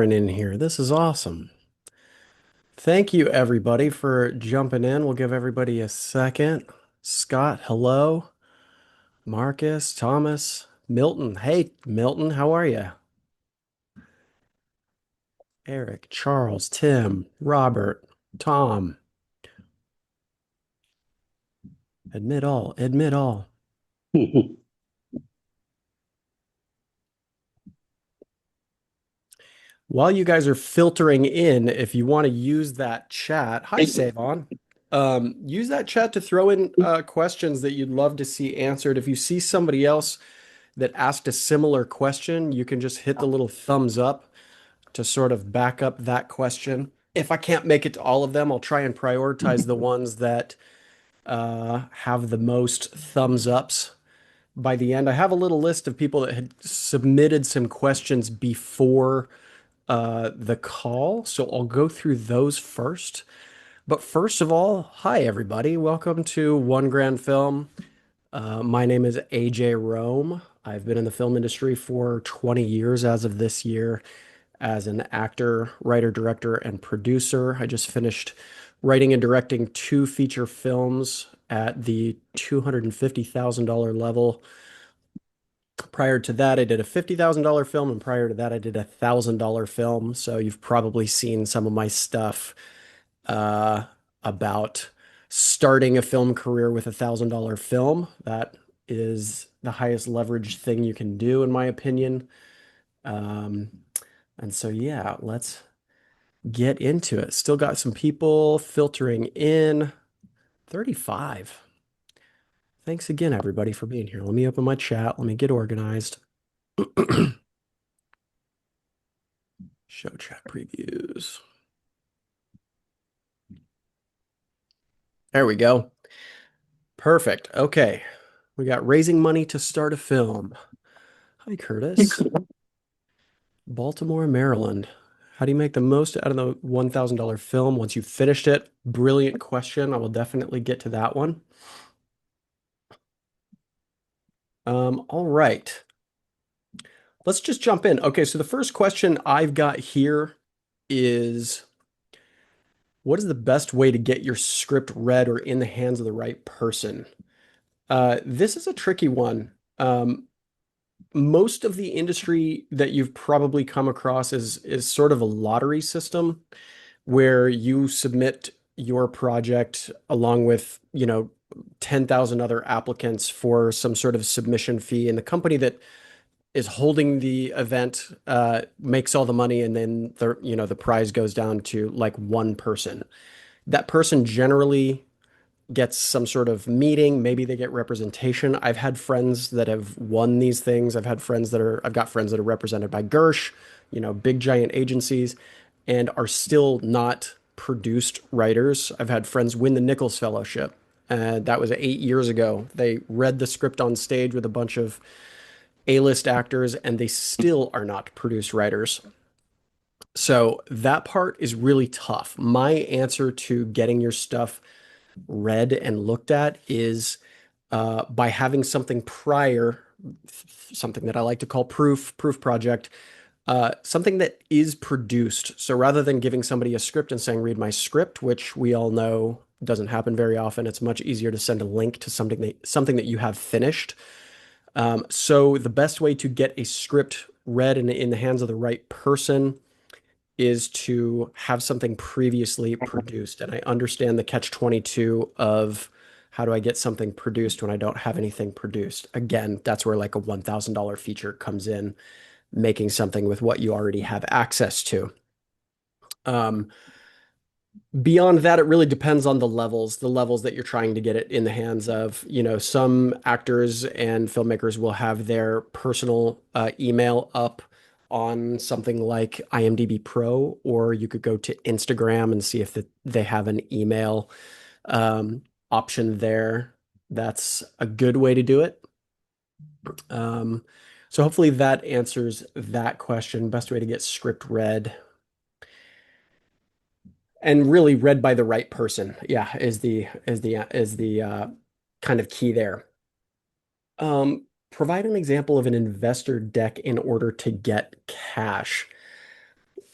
In here. This is awesome. Thank you, everybody, for jumping in. We'll give everybody a second. Scott, hello. Marcus, Thomas, Milton. Hey, Milton, how are you? Eric, Charles, Tim, Robert, Tom. Admit all, admit all. While you guys are filtering in, if you want to use that chat, hi, Savon. Use that chat to throw in questions that you'd love to see answered. If you see somebody else that asked a similar question, you can just hit the little thumbs up to sort of back up that question. If I can't make it to all of them, I'll try and prioritize the ones that have the most thumbs ups by the end. I have a little list of people that had submitted some questions before the call, so I'll go through those first. But first of all, hi everybody. Welcome to One Grand Film. My name is AJ Rome. I've been in the film industry for 20 years as of this year as an actor, writer, director, and producer. I just finished writing and directing two feature films at the $250,000 level. Prior to that, I did a $50,000 film, and prior to that, I did a $1,000 film. So you've probably seen some of my stuff uh, about starting a film career with $1,000 film. That is the highest leverage thing you can do, in my opinion. Um, and so, yeah, let's get into it. Still got some people filtering in. 35. Thanks again, everybody, for being here. Let me open my chat. Let me get organized. Show chat previews. There we go. Perfect. Okay. We got raising money to start a film. Hi, Curtis. Baltimore, Maryland. How do you make the most out of the $1,000 film once you've finished it? Brilliant question. I will definitely get to that one. All right. Let's just jump in. Okay, so the first question I've got here is what is the best way to get your script read or in the hands of the right person? This is a tricky one. Most of the industry that you've probably come across is sort of a lottery system where you submit your project along with, 10,000 other applicants for some sort of submission fee, and the company that is holding the event makes all the money, and then the prize goes down to like one person. That person generally gets some sort of meeting. Maybe they get representation. I've had friends that have won these things. I've got friends that are represented by Gersh, big giant agencies, and are still not produced writers. I've had friends win the Nichols Fellowship. That was 8 years ago. They read the script on stage with a bunch of A-list actors, and they still are not produced writers. So that part is really tough. My answer to getting your stuff read and looked at is by having something prior, something that I like to call proof project, something that is produced. So rather than giving somebody a script and saying, read my script, which we all know doesn't happen very often, it's much easier to send a link to something that you have finished. So the best way to get a script read in the hands of the right person is to have something previously produced. And I understand the catch-22 of how do I get something produced when I don't have anything produced? Again, that's where like a $1,000 feature comes in, making something with what you already have access to. Um, Beyond that, it really depends on the levels that you're trying to get it in the hands of. Some actors and filmmakers will have their personal email up on something like IMDb Pro, or you could go to Instagram and see if they have an email option there. That's a good way to do it. Um, so hopefully that answers that question. Best way to get script read and really read by the right person. Yeah, is the kind of key there. Provide an example of an investor deck in order to get cash.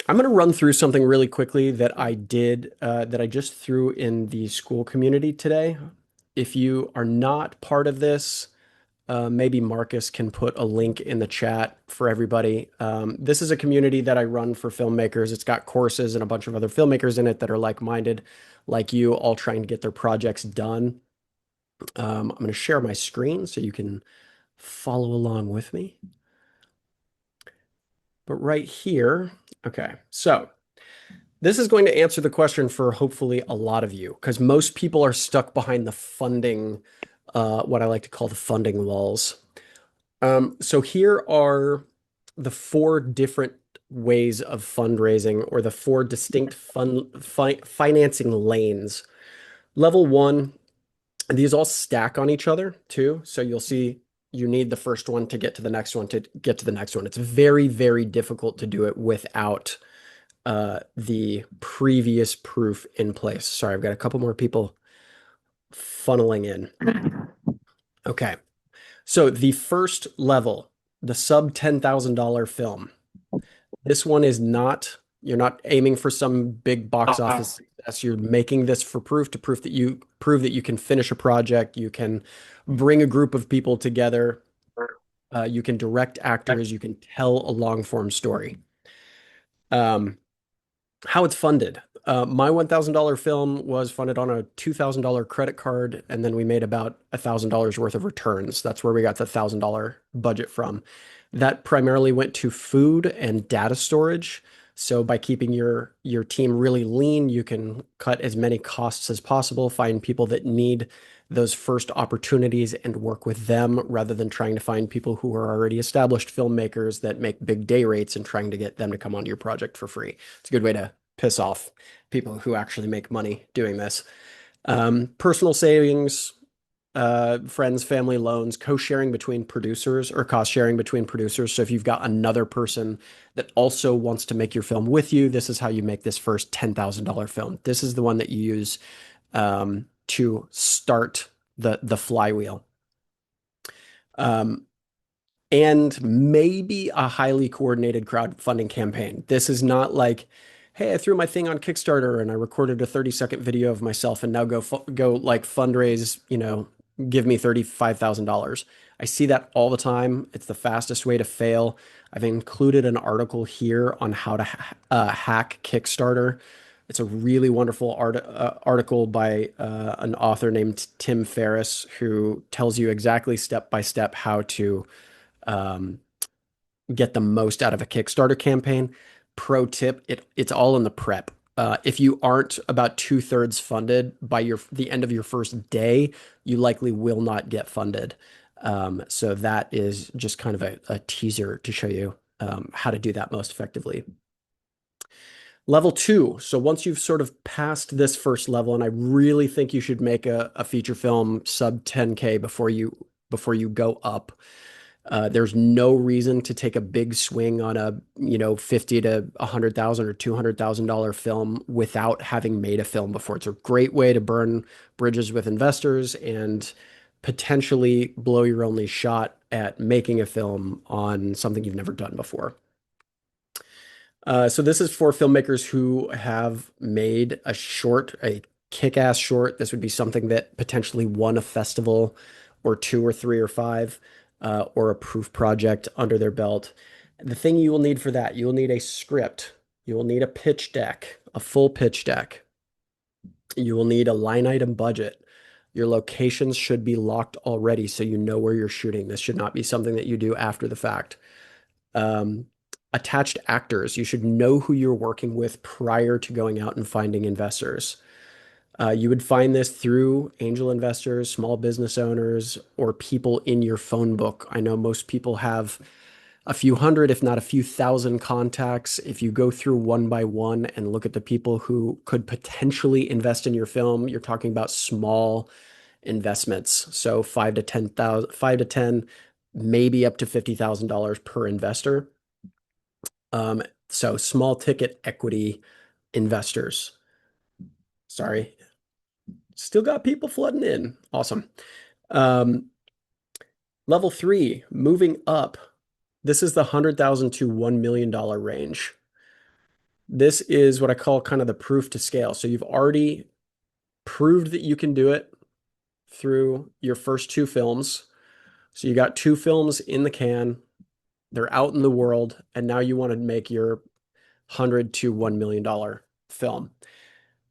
I'm going to run through something really quickly that I did, that I just threw in the school community today. If you are not part of this, maybe Marcus can put a link in the chat for everybody. This is a community that I run for filmmakers. It's got courses and a bunch of other filmmakers in it that are like-minded, like you, all trying to get their projects done. I'm going to share my screen so you can follow along with me. But right here, okay, so this is going to answer the question for hopefully a lot of you, because most people are stuck behind the funding, what I like to call the funding walls. So here are the four different ways of fundraising, or the four distinct financing lanes. Level one, these all stack on each other too. So you'll see you need the first one to get to the next one to get to the next one. It's very, very difficult to do it without the previous proof in place. Sorry, I've got a couple more people funneling in. Okay. So the first level, the sub $10,000 film. This one is not, you're not aiming for some big box office success. You're making this for proof, to prove that you can finish a project, you can bring a group of people together, you can direct actors, you can tell a long form story. Um, how it's funded. My $1,000 film was funded on a $2,000 credit card, and then we made about $1,000 worth of returns. That's where we got the $1,000 budget from. That primarily went to food and data storage. So by keeping your team really lean, you can cut as many costs as possible, find people that need those first opportunities and work with them rather than trying to find people who are already established filmmakers that make big day rates and trying to get them to come onto your project for free. It's a good way to piss off people who actually make money doing this. Personal savings, friends, family loans, co-sharing between producers, or cost sharing between producers. So if you've got another person that also wants to make your film with you, this is how you make this first $10,000 film. This is the one that you use to start the flywheel. And maybe a highly coordinated crowdfunding campaign. This is not like, hey, I threw my thing on Kickstarter and I recorded a 30-second video of myself and now go like fundraise, give me $35,000. I see that all the time. It's the fastest way to fail. I've included an article here on how to hack Kickstarter. It's a really wonderful article by an author named Tim Ferriss, who tells you exactly step by step how to um, get the most out of a Kickstarter campaign. Pro tip, it's all in the prep. If you aren't about 2/3 funded by the end of your first day, you likely will not get funded. So that is just kind of a teaser to show you how to do that most effectively. Level two. So once you've sort of passed this first level, and I really think you should make a feature film sub 10K before you go up. There's no reason to take a big swing on a, 50 to 100,000 or $200,000 film without having made a film before. It's a great way to burn bridges with investors and potentially blow your only shot at making a film on something you've never done before. So this is for filmmakers who have made a kick-ass short. This would be something that potentially won a festival or two or three or five, or a proof project under their belt. The thing you will need for that, you will need a script. You will need a pitch deck, a full pitch deck. You will need a line item budget. Your locations should be locked already so you know where you're shooting. This should not be something that you do after the fact. Um, Attached actors. You should know who you're working with prior to going out and finding investors. You would find this through angel investors, small business owners, or people in your phone book. I know most people have a few hundred, if not a few thousand contacts. If you go through one by one and look at the people who could potentially invest in your film, you're talking about small investments. So 5 to 10, maybe up to $50,000 per investor. So small ticket equity investors. Sorry. Still got people flooding in. Awesome. Um, Level three, moving up. This is the $100,000 to $1 million range. This is what I call kind of the proof to scale. So you've already proved that you can do it through your first two films. So you got two films in the can, they're out in the world, and now you want to make your 100 to $1 million film.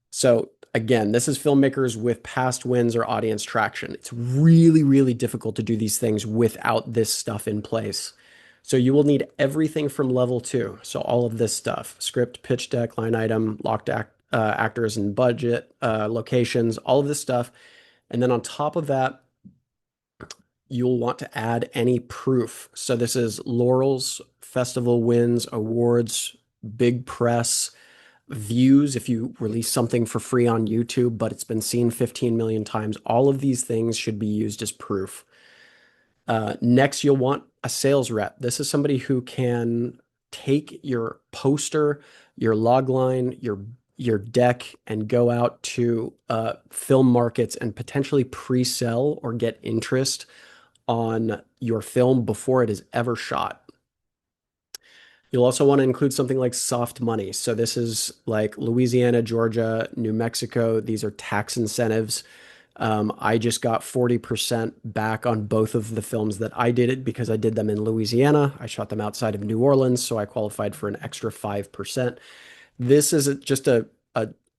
So again, this is filmmakers with past wins or audience traction. It's really, really difficult to do these things without this stuff in place. So you will need everything from level two. So all of this stuff, script, pitch deck, line item, actors and budget, locations, all of this stuff. And then on top of that, you'll want to add any proof. So this is laurels, festival wins, awards, big press, views if you release something for free on YouTube, but it's been seen 15 million times. All of these things should be used as proof. Next, you'll want a sales rep. This is somebody who can take your poster, your log line, your deck, and go out to film markets and potentially pre-sell or get interest on your film before it is ever shot. You'll also want to include something like soft money. So this is like Louisiana, Georgia, New Mexico. These are tax incentives. I just got 40% back on both of the films that I did it because I did them in Louisiana. I shot them outside of New Orleans, so I qualified for an extra 5%. This is just a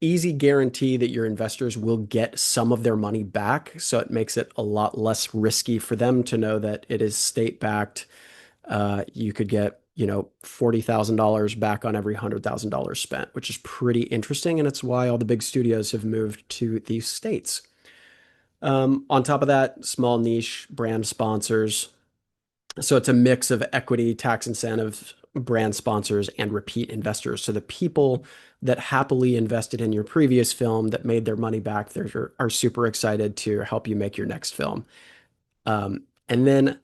easy guarantee that your investors will get some of their money back. So it makes it a lot less risky for them to know that it is state backed. You could get, $40,000 back on every $100,000 spent, which is pretty interesting. And it's why all the big studios have moved to these states. On top of that, small niche brand sponsors. So it's a mix of equity, tax incentives, brand sponsors, and repeat investors. So the people that happily invested in your previous film that made their money back, they are super excited to help you make your next film. And then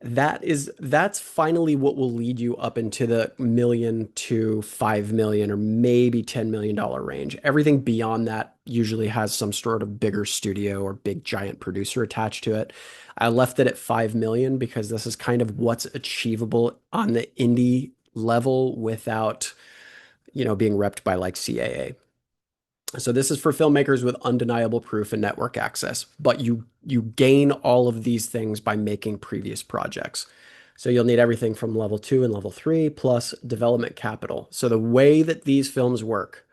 that's finally what will lead you up into the million to 5 million or maybe $10 million range. Everything beyond that usually has some sort of bigger studio or big giant producer attached to it. I left it at 5 million because this is kind of what's achievable on the indie level without, being repped by like CAA. So this is for filmmakers with undeniable proof and network access, but you gain all of these things by making previous projects. So you'll need everything from level 2 and level 3 plus development capital. So the way that these films work,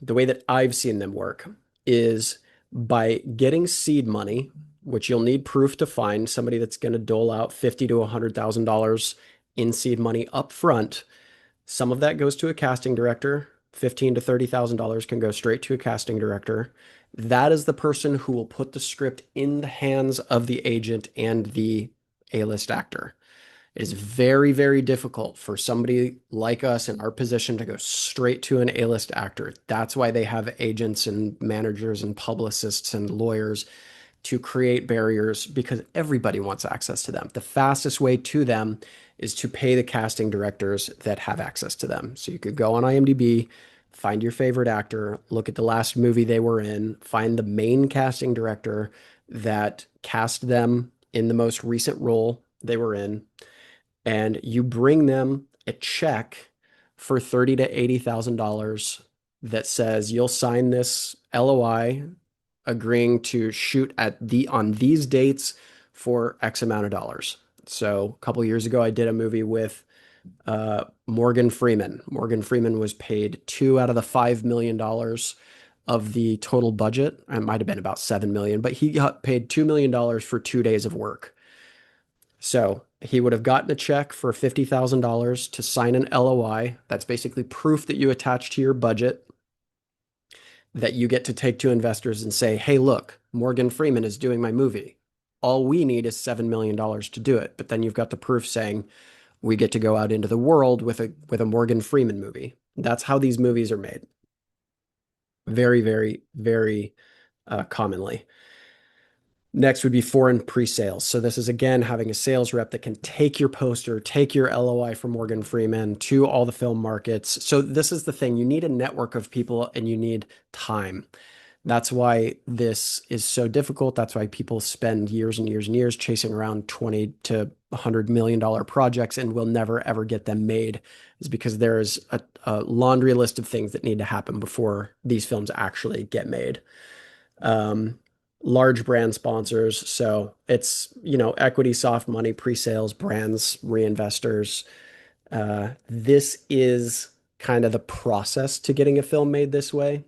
the way that I've seen them work is by getting seed money, which you'll need proof to find somebody that's going to dole out $50 to $100,000 in seed money up front. Some of that goes to a casting director. $15,000 to $30,000 can go straight to a casting director. That is the person who will put the script in the hands of the agent and the A-list actor. It is very, very difficult for somebody like us in our position to go straight to an A-list actor. That's why they have agents and managers and publicists and lawyers to create barriers because everybody wants access to them. The fastest way to them is to pay the casting directors that have access to them. So you could go on IMDb, find your favorite actor, look at the last movie they were in, find the main casting director that cast them in the most recent role they were in, and you bring them a check for $30,000 to $80,000 that says you'll sign this LOI agreeing to shoot on these dates for X amount of dollars. So a couple years ago, I did a movie with Morgan Freeman. Morgan Freeman was paid $2 out of the $5 million of the total budget. It might have been about 7 million, but he got paid $2 million for 2 days of work. So he would have gotten a check for $50,000 to sign an LOI. That's basically proof that you attach to your budget that you get to take to investors and say, hey, look, Morgan Freeman is doing my movie. All we need is $7 million to do it. But then you've got the proof saying we get to go out into the world with a Morgan Freeman movie. That's how these movies are made. Very, very, very commonly. Next would be foreign pre-sales. So this is again having a sales rep that can take your poster, take your LOI from Morgan Freeman to all the film markets. So this is the thing. You need a network of people and you need time. That's why this is so difficult. That's why people spend years and years and years chasing around 20 to $100 million projects and will never ever get them made, is because there is a laundry list of things that need to happen before these films actually get made. Um, Large brand sponsors. So it's, equity, soft money, pre-sales, brands, reinvestors. This is kind of the process to getting a film made this way.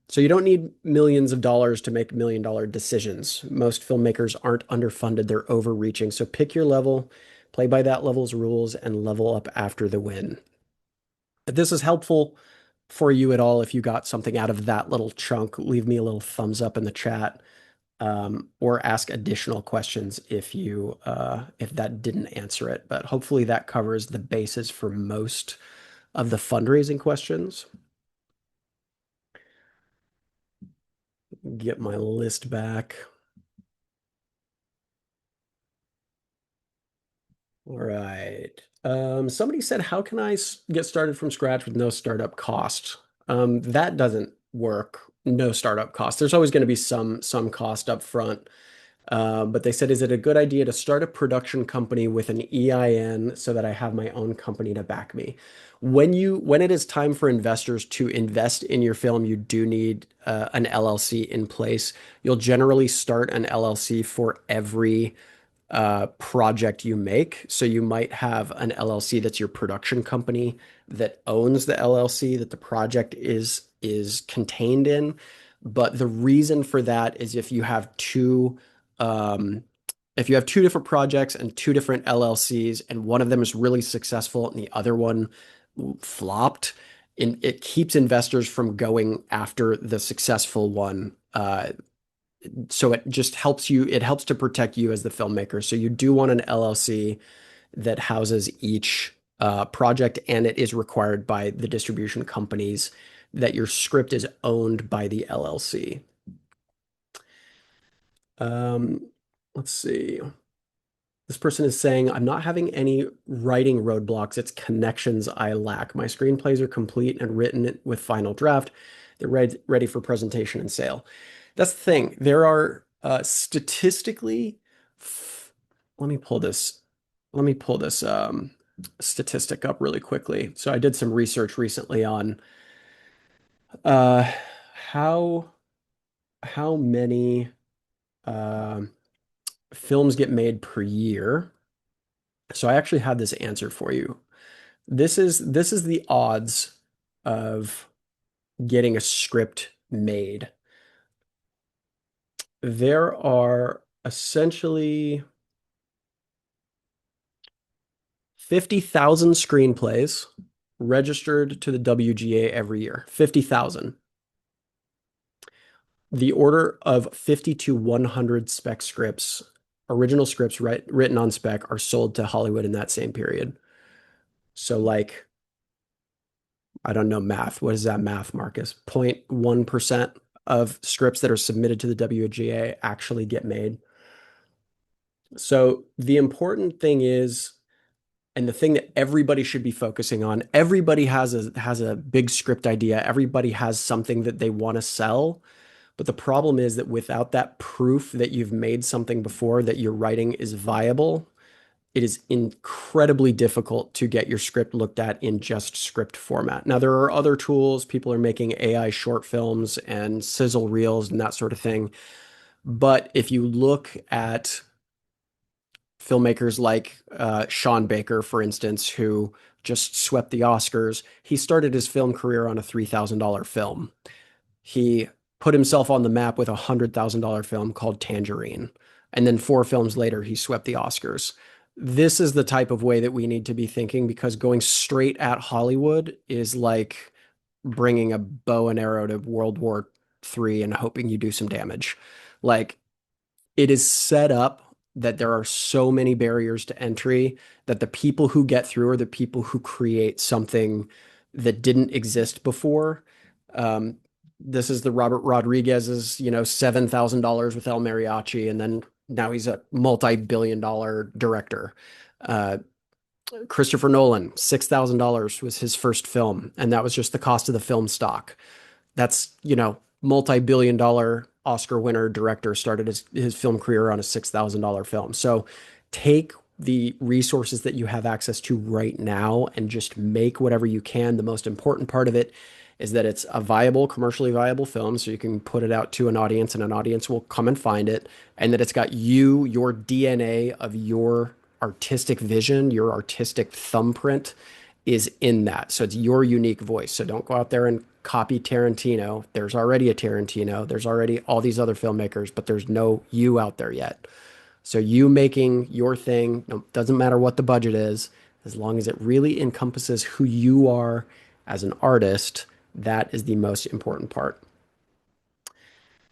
So you don't need millions of dollars to make $1 million decisions. Most filmmakers aren't underfunded, they're overreaching. So pick your level, play by that level's rules, and level up after the win. If this is helpful for you at all, if you got something out of that little chunk, leave me a little thumbs up in the chat, or ask additional questions if that didn't answer it. But hopefully that covers the basis for most of the fundraising questions. Get my list back. All right. Somebody said, how can I get started from scratch with no startup cost? That doesn't work. No startup cost. There's always going to be some cost up front. But they said, is it a good idea to start a production company with an EIN so that I have my own company to back me? When it is time for investors to invest in your film, you do need an LLC in place. You'll generally start an LLC for every project you make. So you might have an LLC that's your production company that owns the LLC that the project is contained in. But the reason for that is um, if you have two different projects and two different LLCs, and one of them is really successful and the other one flopped, and it keeps investors from going after the successful one. So it just helps you, it helps to protect you as the filmmaker. So you do want an LLC that houses each project, and it is required by the distribution companies that your script is owned by the LLC. Um, let's see. This person is saying, I'm not having any writing roadblocks. It's connections I lack. My screenplays are complete and written with final draft. They're ready for presentation and sale. That's the thing. There are statistically, let me pull this. Let me pull this statistic up really quickly. So I did some research recently on uh, how how many uh, films get made per year. So I actually had this answer for you. This is the odds of getting a script made. There are essentially 50,000 screenplays registered to the WGA every year. 50,000. The order of 50 to 100 spec scripts, original scripts written on spec, are sold to Hollywood in that same period. So like, I don't know math. What is that math, Marcus? 0.1% of scripts that are submitted to the WGA actually get made. So the important thing is, and the thing that everybody should be focusing on, everybody has a big script idea. Everybody has something that they want to sell. But the problem is that without that proof that you've made something before, that your writing is viable, it is incredibly difficult to get your script looked at in just script format. Now, there are other tools. People are making AI short films and sizzle reels and that sort of thing. But if you look at filmmakers like Sean Baker, for instance, who just swept the Oscars, he started his film career on a $3,000 film. He put himself on the map with a $100,000 film called Tangerine. And then 4 films later, he swept the Oscars. This is the type of way that we need to be thinking, because going straight at Hollywood is like bringing a bow and arrow to World War III and hoping you do some damage. Like, it is set up that there are so many barriers to entry that the people who get through are the people who create something that didn't exist before. Um, this is the Robert Rodriguez's, $7,000 with El Mariachi, and then now he's a multi-billion-dollar director. Uh, Christopher Nolan, $6,000 was his first film, and that was just the cost of the film stock. That's, multi-billion dollar Oscar winner director started his film career on a $6,000 film. So take the resources that you have access to right now and just make whatever you can. The most important part of it is that it's a viable, commercially viable film, so you can put it out to an audience and an audience will come and find it, and that it's got you, your DNA of your artistic vision, your artistic thumbprint is in that. So it's your unique voice. So don't go out there and copy Tarantino. There's already a Tarantino. There's already all these other filmmakers, but there's no you out there yet. So you making your thing, no, doesn't matter what the budget is, as long as it really encompasses who you are as an artist, that is the most important part.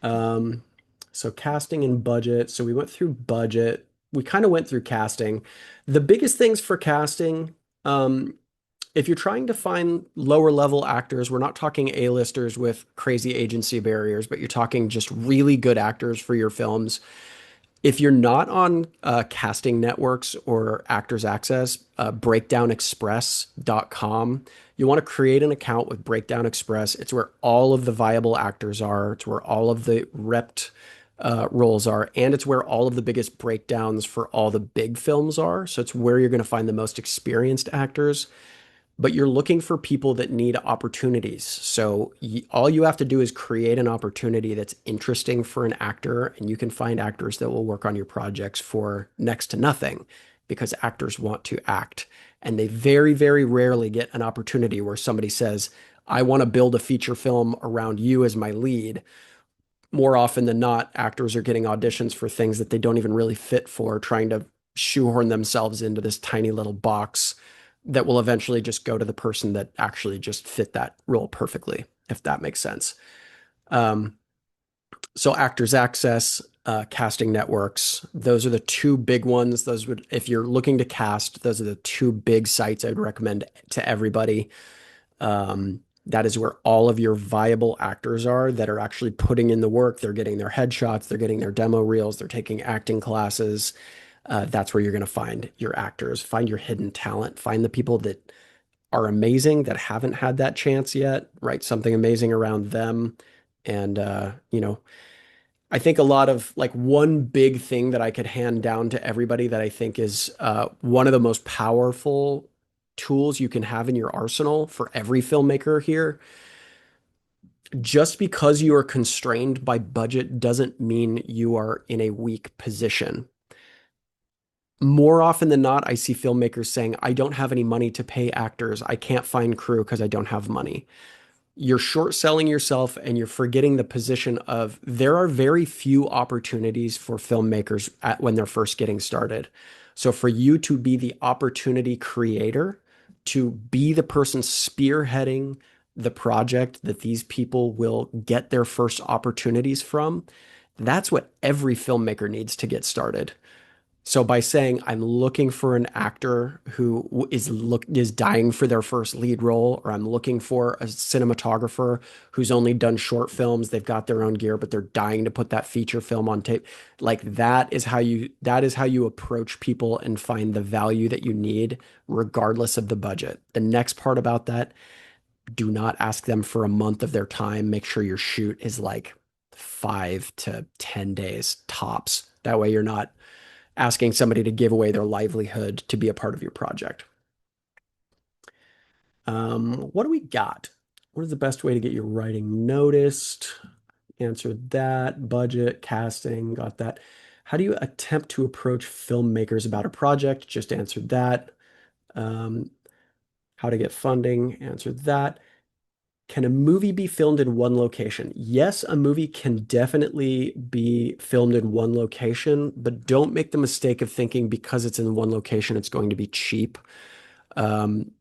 Um, so casting and budget. So we went through budget. We kind of went through casting. The biggest things for casting, um, if you're trying to find lower level actors, we're not talking A-listers with crazy agency barriers, but you're talking just really good actors for your films. If you're not on casting networks or Actors Access, breakdownexpress.com, you want to create an account with Breakdown Express. It's where all of the viable actors are. It's where all of the repped roles are, and it's where all of the biggest breakdowns for all the big films are. So it's where you're going to find the most experienced actors, but you're looking for people that need opportunities. So all you have to do is create an opportunity that's interesting for an actor, and you can find actors that will work on your projects for next to nothing because actors want to act. And they very, very rarely get an opportunity where somebody says, I want to build a feature film around you as my lead. More often than not, actors are getting auditions for things that they don't even really fit for, trying to shoehorn themselves into this tiny little box that will eventually just go to the person that actually just fit that role perfectly, if that makes sense. Um, so Actors Access, casting networks, those are the two big ones. Those would, if you're looking to cast, those are the two big sites I would recommend to everybody. That is where all of your viable actors are that are actually putting in the work. They're getting their headshots, they're getting their demo reels, they're taking acting classes. That's where you're going to find your actors, find your hidden talent, find the people that are amazing that haven't had that chance yet, write something amazing around them. And, I think a lot of like one big thing that I could hand down to everybody that I think is one of the most powerful tools you can have in your arsenal for every filmmaker here. Just because you are constrained by budget doesn't mean you are in a weak position. More often than not, I see filmmakers saying, I don't have any money to pay actors. I can't find crew because I don't have money. You're short selling yourself and you're forgetting the position of there are very few opportunities for filmmakers when they're first getting started. So for you to be the opportunity creator, to be the person spearheading the project that these people will get their first opportunities from, that's what every filmmaker needs to get started. So by saying I'm looking for an actor who is dying for their first lead role, or I'm looking for a cinematographer who's only done short films, they've got their own gear, but they're dying to put that feature film on tape. Like that is how you approach people and find the value that you need, regardless of the budget. The next part about that, do not ask them for a month of their time. Make sure your shoot is like 5 to 10 days tops. That way you're not asking somebody to give away their livelihood to be a part of your project. What do we got? What is the best way to get your writing noticed? Answered that. Budget, casting, got that. How do you attempt to approach filmmakers about a project? Just answered that. Um, how to get funding? Answered that. Can a movie be filmed in one location? Yes, a movie can definitely be filmed in one location, but don't make the mistake of thinking because it's in one location, it's going to be cheap. Um,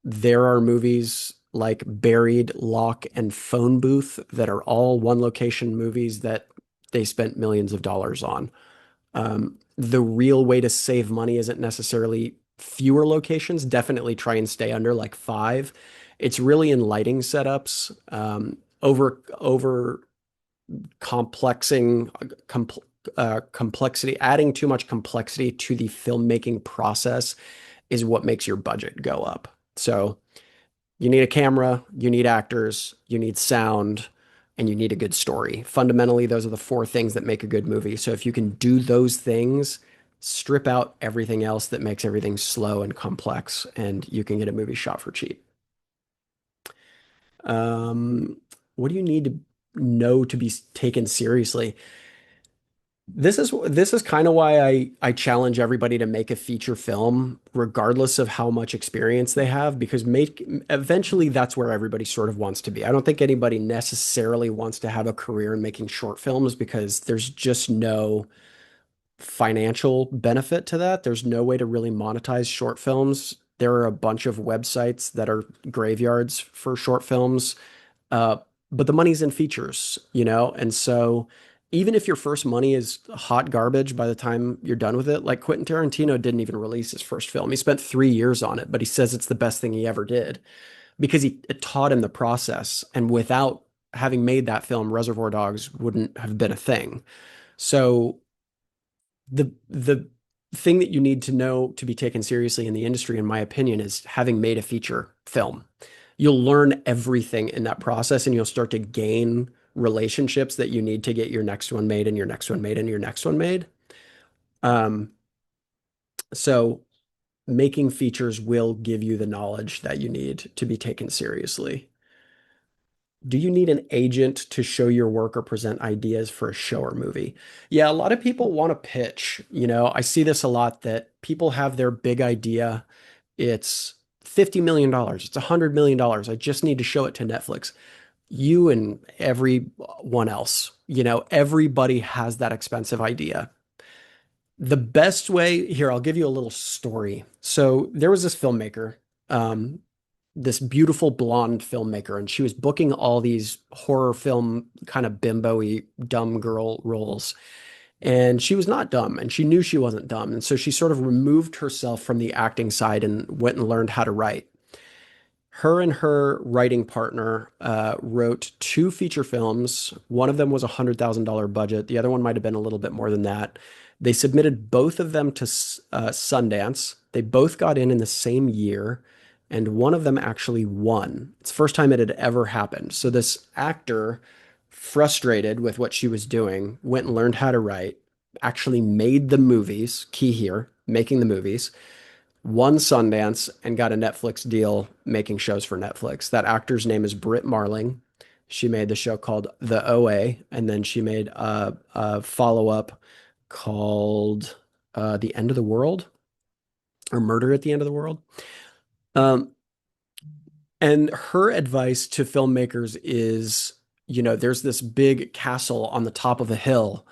there are movies like Buried, Lock, and Phone Booth that are all one location movies that they spent millions of dollars on. The real way to save money isn't necessarily fewer locations. Definitely try and stay under like five. It's really in lighting setups. Over complexing complexity, adding too much complexity to the filmmaking process is what makes your budget go up. So you need a camera, you need actors, you need sound. and you need a good story. Fundamentally, those are the four things that make a good movie. So if you can do those things, strip out everything else that makes everything slow and complex, and you can get a movie shot for cheap. Um, what do you need to know to be taken seriously? This is kind of why I challenge everybody to make a feature film, regardless of how much experience they have, because make eventually that's where everybody sort of wants to be. I don't think anybody necessarily wants to have a career in making short films because there's just no financial benefit to that. There's no way to really monetize short films. There are a bunch of websites that are graveyards for short films. Uh, but the money's in features, you know? And so even if your first money is hot garbage by the time you're done with it, like Quentin Tarantino didn't even release his first film. He spent 3 years on it, but he says it's the best thing he ever did because it taught him the process. And without having made that film, Reservoir Dogs wouldn't have been a thing. So the thing that you need to know to be taken seriously in the industry, in my opinion, is having made a feature film. You'll learn everything in that process and you'll start to gain relationships that you need to get your next one made and your next one made and your next one made. Um, so making features will give you the knowledge that you need to be taken seriously. Do you need an agent to show your work or present ideas for a show or movie? Yeah, a lot of people want to pitch. You know, I see this a lot that people have their big idea. It's $50 million. It's $100 million. I just need to show it to Netflix. You and everyone else, you know, everybody has that expensive idea. The best way here, I'll give you a little story. So there was this filmmaker, um, this beautiful blonde filmmaker, and she was booking all these horror film kind of bimbo-y dumb girl roles. And she was not dumb, and she knew she wasn't dumb. And so she sort of removed herself from the acting side and went and learned how to write. Her and her writing partner wrote two feature films. One of them was a $100,000 budget. The other one might have been a little bit more than that. They submitted both of them to Sundance. They both got in the same year, and one of them actually won. It's the first time it had ever happened. So this actor, frustrated with what she was doing, went and learned how to write, actually made the movies, key here, making the movies, won Sundance and got a Netflix deal making shows for Netflix. That actor's name is Britt Marling. She made the show called The OA, and then she made a follow-up called The End of the World or Murder at the End of the World. Um, and her advice to filmmakers is, you know, there's this big castle on the top of a hill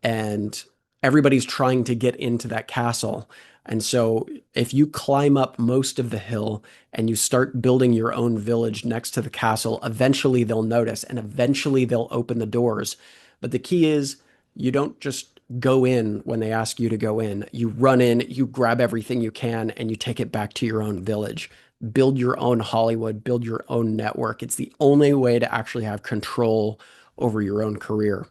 and everybody's trying to get into that castle. And so if you climb up most of the hill and you start building your own village next to the castle, eventually they'll notice and eventually they'll open the doors. But the key is you don't just go in when they ask you to go in. You run in, you grab everything you can, and you take it back to your own village. Build your own Hollywood, build your own network. It's the only way to actually have control over your own career.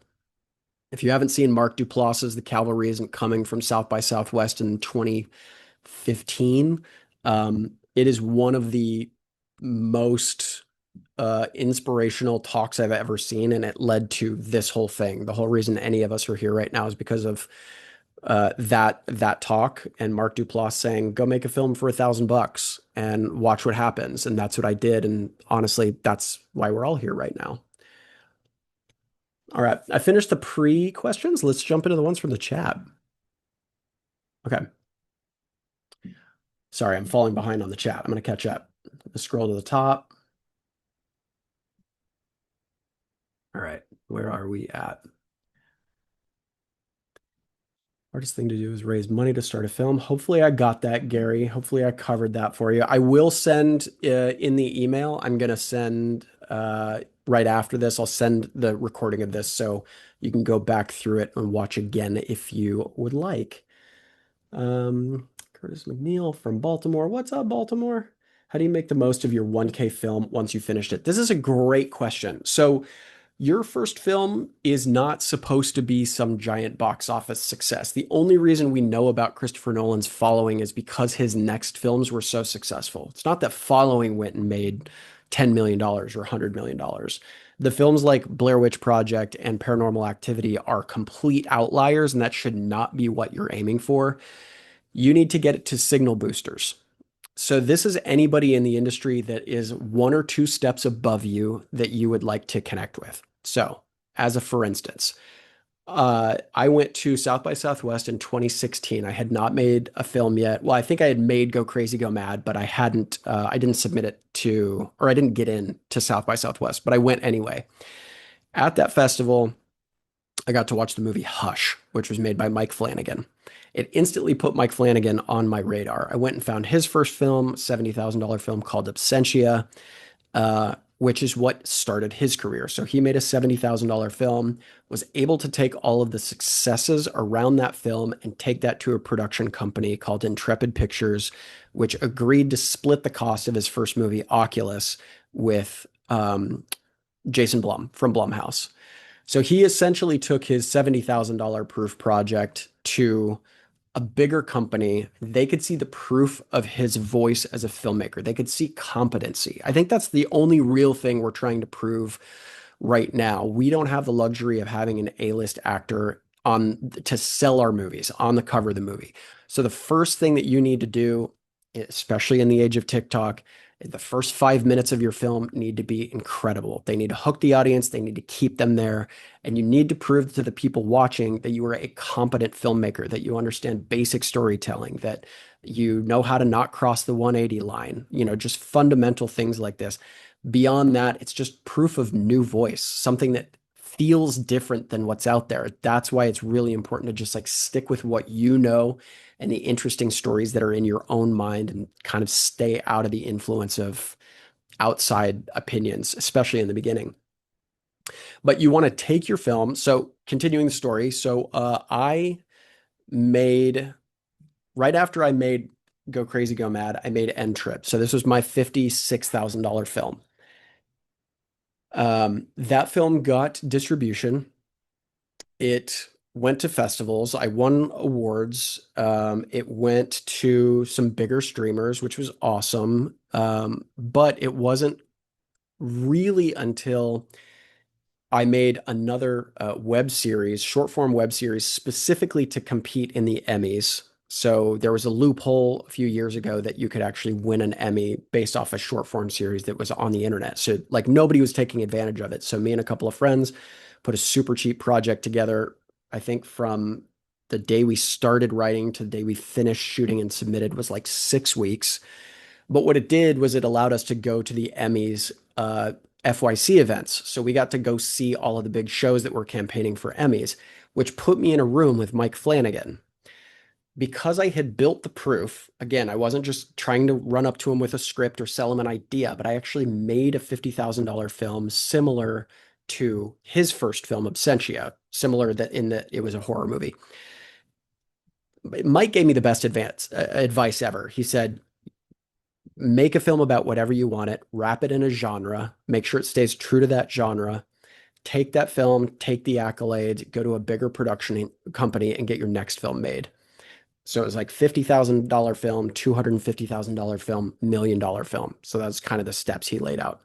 If you haven't seen Mark Duplass's The Cavalry Isn't Coming from South by Southwest in 2015, it is one of the most inspirational talks I've ever seen, and it led to this whole thing. The whole reason any of us are here right now is because of that talk and Mark Duplass saying, "Go make a film for $1,000 and watch what happens." And that's what I did. And honestly, that's why we're all here right now. All right, I finished the pre-questions. Let's jump into the ones from the chat. Okay. Sorry, I'm falling behind on the chat. I'm going to catch up. Let's scroll to the top. All right, where are we at? Hardest thing to do is raise money to start a film. Hopefully I got that, Gary. Hopefully I covered that for you. I will send in the email. I'm going to send right after this. I'll send the recording of this so you can go back through it and watch again if you would like. Curtis McNeil from Baltimore. What's up, Baltimore? How do you make the most of your 1K film once you finished it? This is a great question. So your first film is not supposed to be some giant box office success. The only reason we know about Christopher Nolan's Following is because his next films were so successful. It's not that Following went and made $10 million or $100 million. The films like Blair Witch Project and Paranormal Activity are complete outliers, and that should not be what you're aiming for. You need to get it to signal boosters. So this is anybody in the industry that is one or two steps above you that you would like to connect with. So, as a for instance, I went to South by Southwest in 2016. I had not made a film yet. Well, I think I had made Go Crazy, Go Mad, but I didn't submit it to, or I didn't get in to South by Southwest, but I went anyway. At that festival, I got to watch the movie Hush, which was made by Mike Flanagan. It instantly put Mike Flanagan on my radar. I went and found his first film, $70,000 film called Absentia, which is what started his career. So he made a $70,000 film, was able to take all of the successes around that film and take that to a production company called Intrepid Pictures, which agreed to split the cost of his first movie, Oculus, with Jason Blum from Blumhouse. So he essentially took his $70,000 proof project to a bigger company. They could see the proof of his voice as a filmmaker. They could see competency. I think that's the only real thing we're trying to prove right now. We don't have the luxury of having an A-list actor on to sell our movies on the cover of the movie. So the first thing that you need to do, especially in the age of TikTok, the first 5 minutes of your film need to be incredible. They need to hook the audience. They need to keep them there. And you need to prove to the people watching that you are a competent filmmaker, that you understand basic storytelling, that you know how to not cross the 180 line, just fundamental things like this. Beyond that, it's just proof of new voice, something that feels different than what's out there. That's why it's really important to just like stick with what you know and the interesting stories that are in your own mind and kind of stay out of the influence of outside opinions, especially in the beginning. But you want to take your film. So, continuing the story. So, I made, right after I made Go Crazy, Go Mad, I made End Trip. So, this was my $56,000 film. That film got distribution. It went to festivals. I won awards. It went to some bigger streamers, which was awesome. But it wasn't really until I made another web series, short form web series, specifically to compete in the Emmys. So there was a loophole a few years ago that you could actually win an Emmy based off a short form series that was on the internet. So like nobody was taking advantage of it. So me and a couple of friends put a super cheap project together. I think from the day we started writing to the day we finished shooting and submitted was like 6 weeks. But what it did was it allowed us to go to the Emmys FYC events. So we got to go see all of the big shows that were campaigning for Emmys, which put me in a room with Mike Flanagan. Because I had built the proof, again, I wasn't just trying to run up to him with a script or sell him an idea, but I actually made a $50,000 film similar to his first film, Absentia, similar that in that it was a horror movie. Mike gave me the best advice ever. He said, make a film about whatever you want it, wrap it in a genre, make sure it stays true to that genre, take that film, take the accolades, go to a bigger production company and get your next film made. So it was like $50,000 film, $250,000 film, $1 million film. So that's kind of the steps he laid out.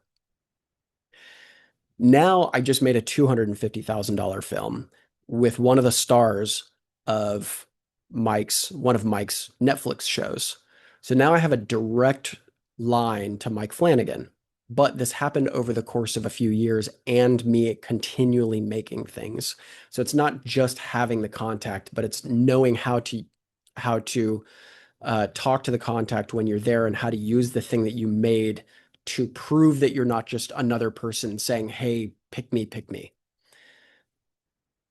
Now I just made a $250,000 film with one of the stars of one of Mike's Netflix shows. So now I have a direct line to Mike Flanagan. But this happened over the course of a few years and me continually making things. So it's not just having the contact, but it's knowing how to talk to the contact when you're there and how to use the thing that you made to prove that you're not just another person saying, hey, pick me, pick me.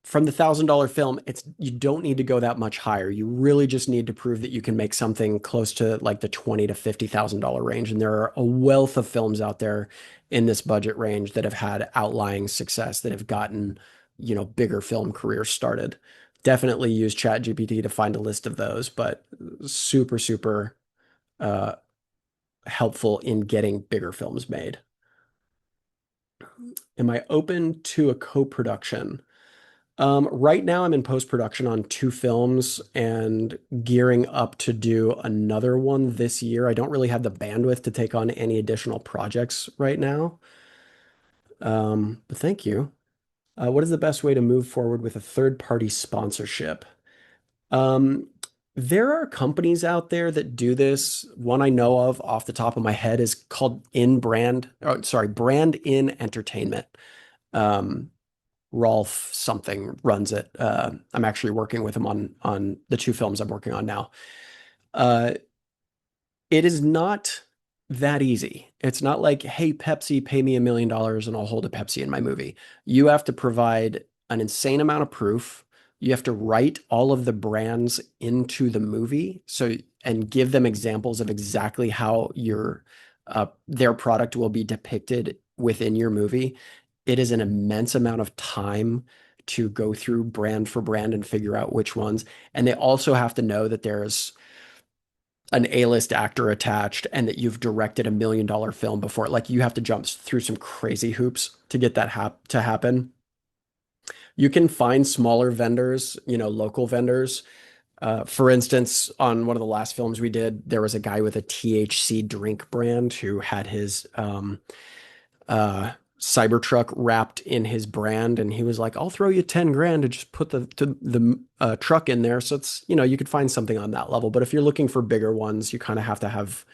From the $1,000 film, you don't need to go that much higher. You really just need to prove that you can make something close to like the $20,000 to $50,000 range. And there are a wealth of films out there in this budget range that have had outlying success, that have gotten, bigger film careers started. Definitely use ChatGPT to find a list of those, but super, super uh, helpful in getting bigger films made. Am I open to a co-production? Right now I'm in post-production on two films and gearing up to do another one this year. I don't really have the bandwidth to take on any additional projects right now. But thank you. What is the best way to move forward with a third-party sponsorship? Um, there are companies out there that do this. One I know of off the top of my head is called In Brand, oh, sorry, Brand In Entertainment. Um, Rolf something runs it. I'm actually working with him on the two films I'm working on now. Uh, it is not that easy. It's not like, hey, Pepsi, pay me $1 million and I'll hold a Pepsi in my movie. You have to provide an insane amount of proof. You have to write all of the brands into the movie and give them examples of exactly how their product will be depicted within your movie. It is an immense amount of time to go through brand for brand and figure out which ones. And they also have to know that there's an A-list actor attached and that you've directed $1 million film before. Like you have to jump through some crazy hoops to get that to happen. You can find smaller vendors, local vendors. For instance, on one of the last films we did, there was a guy with a THC drink brand who had his uh, Cybertruck wrapped in his brand, and he was like, "I'll throw you 10 grand to just put the truck in there." So it's you could find something on that level. But if you're looking for bigger ones, you kind of have to have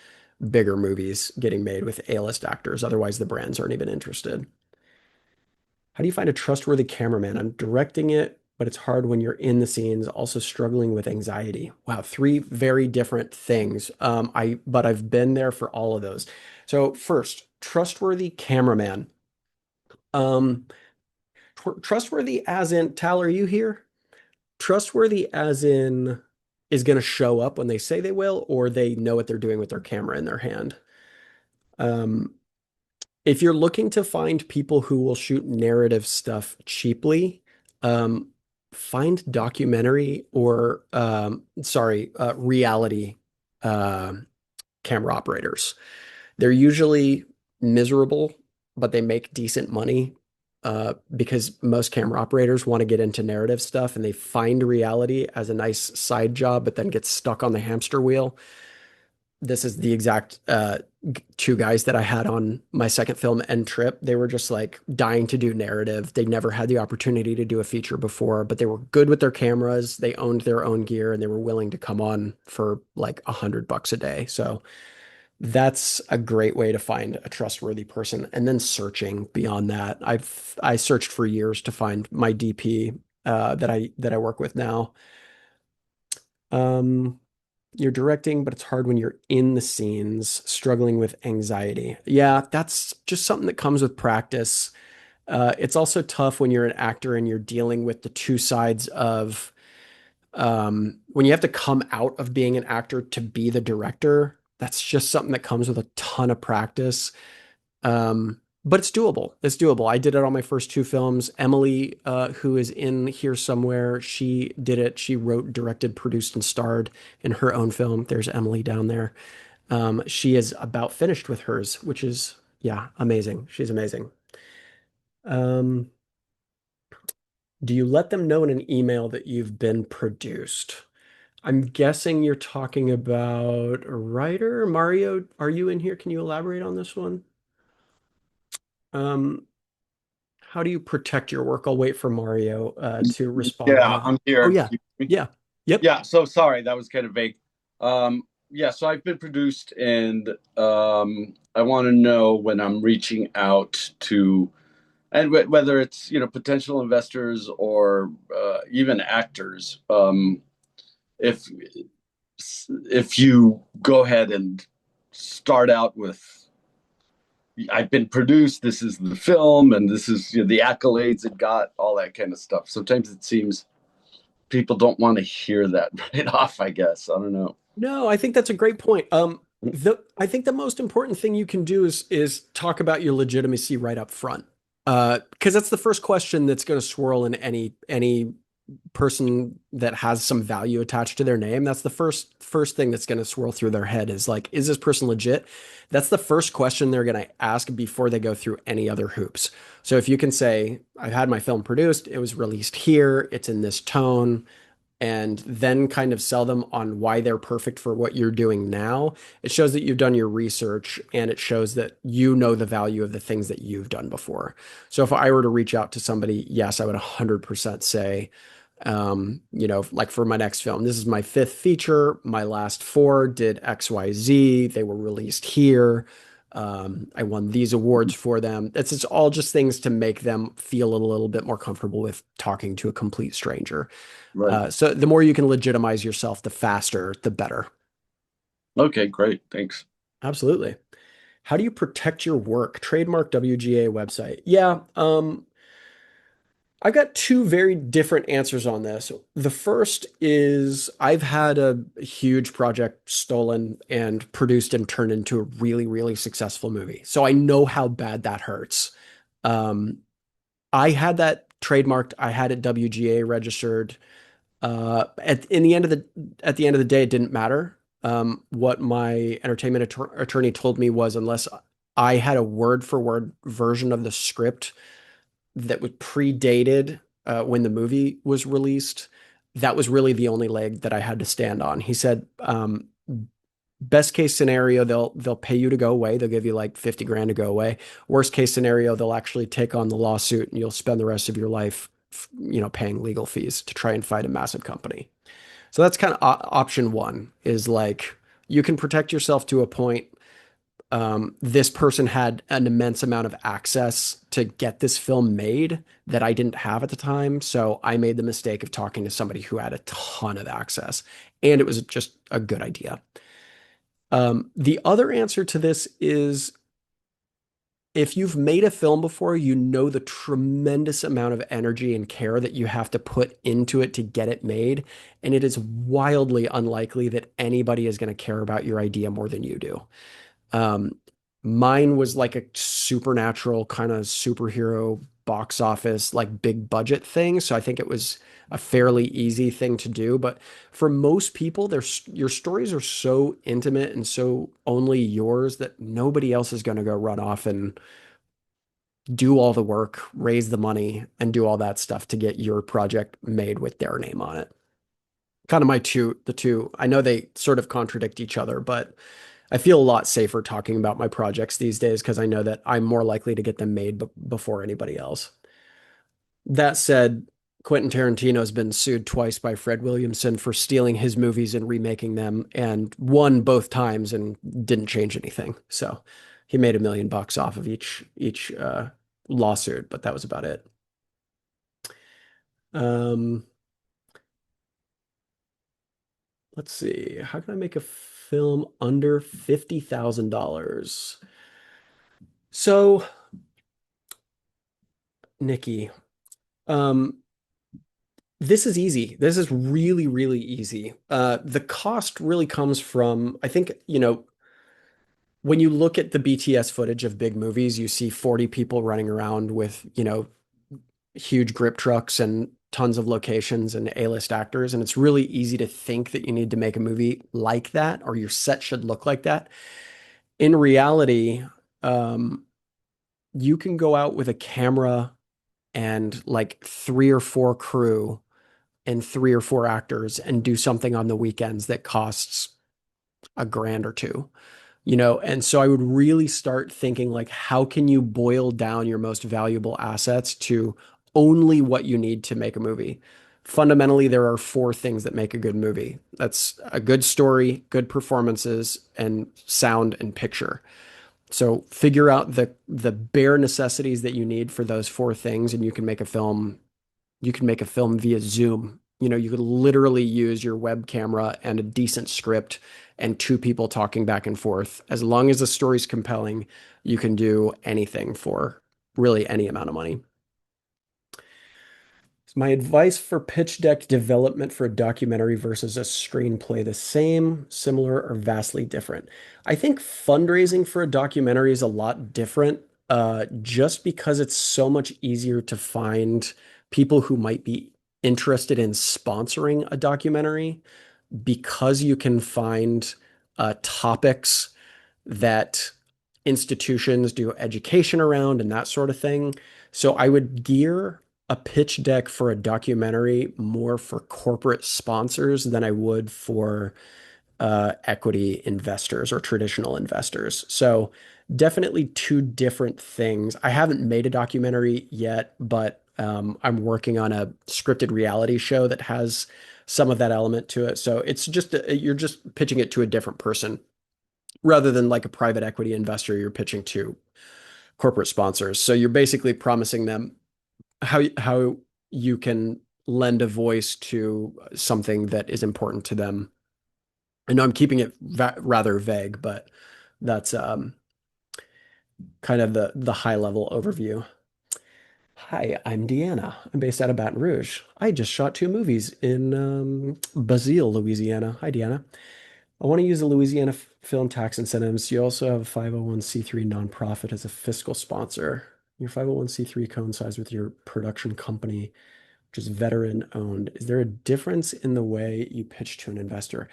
bigger movies getting made with A-list actors. Otherwise, the brands aren't even interested. How do you find a trustworthy cameraman? I'm directing it, but it's hard when you're in the scenes, also struggling with anxiety. Wow, three very different things. But I've been there for all of those. So first, trustworthy cameraman. Um, Trustworthy as in, Tal, are you here? Trustworthy as in is going to show up when they say they will, or they know what they're doing with their camera in their hand. Um, if you're looking to find people who will shoot narrative stuff cheaply, um, find documentary or reality uh, camera operators. They're usually miserable, but they make decent money because most camera operators want to get into narrative stuff and they find reality as a nice side job, but then get stuck on the hamster wheel. This is the exact two guys that I had on my second film, End Trip. They were just like dying to do narrative. They never had the opportunity to do a feature before, but they were good with their cameras. They owned their own gear and they were willing to come on for like $100 a day. So that's a great way to find a trustworthy person. And then searching beyond that. I searched for years to find my DP that I work with now. Um, you're directing, but it's hard when you're in the scenes, struggling with anxiety. Yeah, that's just something that comes with practice. It's also tough when you're an actor and you're dealing with the two sides of when you have to come out of being an actor to be the director. That's just something that comes with a ton of practice. But it's doable. It's doable. I did it on my first two films. Emily, who is in here somewhere, she did it. She wrote, directed, produced, and starred in her own film. There's Emily down there. She is about finished with hers, which is, yeah, amazing. She's amazing. Um, do you let them know in an email that you've been produced? I'm guessing you're talking about a writer. Mario, are you in here? Can you elaborate on this one? Um, how do you protect your work? I'll wait for Mario to respond on Yeah, that. I'm Oh here. yeah. Yeah. Yep. Yeah, so sorry, that was kind of vague. Yeah, so I've been produced, and I want to know when I'm reaching out to, and whether it's potential investors or even actors. If if you go ahead and start out with, I've been produced, this is the film, and this is the accolades it got, all that kind of stuff. Sometimes it seems people don't want to hear that right off, I guess. I don't know. No, I think that's a great point. I think the most important thing you can do is talk about your legitimacy right up front. Because that's the first question that's going to swirl in any person that has some value attached to their name, that's the first thing that's going to swirl through their head is like, is this person legit? That's the first question they're going to ask before they go through any other hoops. So if you can say, I've had my film produced, it was released here, it's in this tone, and then kind of sell them on why they're perfect for what you're doing now, it shows that you've done your research and it shows that you know the value of the things that you've done before. So if I were to reach out to somebody, yes, I would 100% say, like for my next film, this is my fifth feature. My last four did XYZ. They were released here. I won these awards for them. It's all just things to make them feel a little bit more comfortable with talking to a complete stranger. Right. So the more you can legitimize yourself, the faster, the better. Okay, great. Thanks. Absolutely. How do you protect your work? Trademark WGA website. Yeah, I got two very different answers on this. The first is I've had a huge project stolen and produced and turned into a really, really successful movie. So I know how bad that hurts. Um, I had that trademarked, I had it WGA registered. At the end of the day, it didn't matter. What my entertainment attorney told me was unless I had a word for word version of the script that was predated when the movie was released, that was really the only leg that I had to stand on. He said, best case scenario, they'll pay you to go away. They'll give you like 50 grand to go away. Worst case scenario, they'll actually take on the lawsuit and you'll spend the rest of your life, paying legal fees to try and fight a massive company. So that's kind of option one is like you can protect yourself to a point. This person had an immense amount of access to get this film made that I didn't have at the time. So I made the mistake of talking to somebody who had a ton of access, and it was just a good idea. The other answer to this is if you've made a film before, you know the tremendous amount of energy and care that you have to put into it to get it made. And it is wildly unlikely that anybody is going to care about your idea more than you do. Um, Mine was like a supernatural kind of superhero box office, like big budget thing. So I think it was a fairly easy thing to do. But for most people, your stories are so intimate and so only yours that nobody else is going to go run off and do all the work, raise the money, and do all that stuff to get your project made with their name on it. Kind of the two. I know they sort of contradict each other, but I feel a lot safer talking about my projects these days because I know that I'm more likely to get them made before anybody else. That said, Quentin Tarantino has been sued twice by Fred Williamson for stealing his movies and remaking them, and won both times and didn't change anything. So he made $1 million off of each lawsuit, but that was about it. Um, let's see. How can I make a film under $50,000? So, Nikki, um, this is easy. This is really, really easy. The cost really comes from, I think, when you look at the BTS footage of big movies, you see 40 people running around with, huge grip trucks and tons of locations and A-list actors. And it's really easy to think that you need to make a movie like that or your set should look like that. In reality, um, you can go out with a camera and like three or four crew and three or four actors and do something on the weekends that costs a grand or two, and so I would really start thinking like, how can you boil down your most valuable assets to only what you need to make a movie? Fundamentally, there are four things that make a good movie. That's a good story, good performances, and sound and picture. So figure out the bare necessities that you need for those four things, and you can make a film via Zoom. You could literally use your web camera and a decent script and two people talking back and forth. As long as the story's compelling, you can do anything for really any amount of money. Is my advice for pitch deck development for a documentary versus a screenplay the same, similar, or vastly different? I think fundraising for a documentary is a lot different, just because it's so much easier to find people who might be interested in sponsoring a documentary because you can find topics that institutions do education around and that sort of thing. So I would gear a pitch deck for a documentary more for corporate sponsors than I would for equity investors or traditional investors. So definitely two different things. I haven't made a documentary yet, but I'm working on a scripted reality show that has some of that element to it. So it's just you're just pitching it to a different person rather than like a private equity investor. You're pitching to corporate sponsors. So you're basically promising them how you can lend a voice to something that is important to them. I know I'm keeping it rather vague, but that's kind of the high level overview. Hi, I'm Deanna. I'm based out of Baton Rouge. I just shot two movies in Basile, Louisiana. Hi, Deanna. I want to use the Louisiana film tax incentives. You also have a 501c3 nonprofit as a fiscal sponsor. Your 501c3 coincides with your production company, which is veteran owned. Is there a difference in the way you pitch to an investor?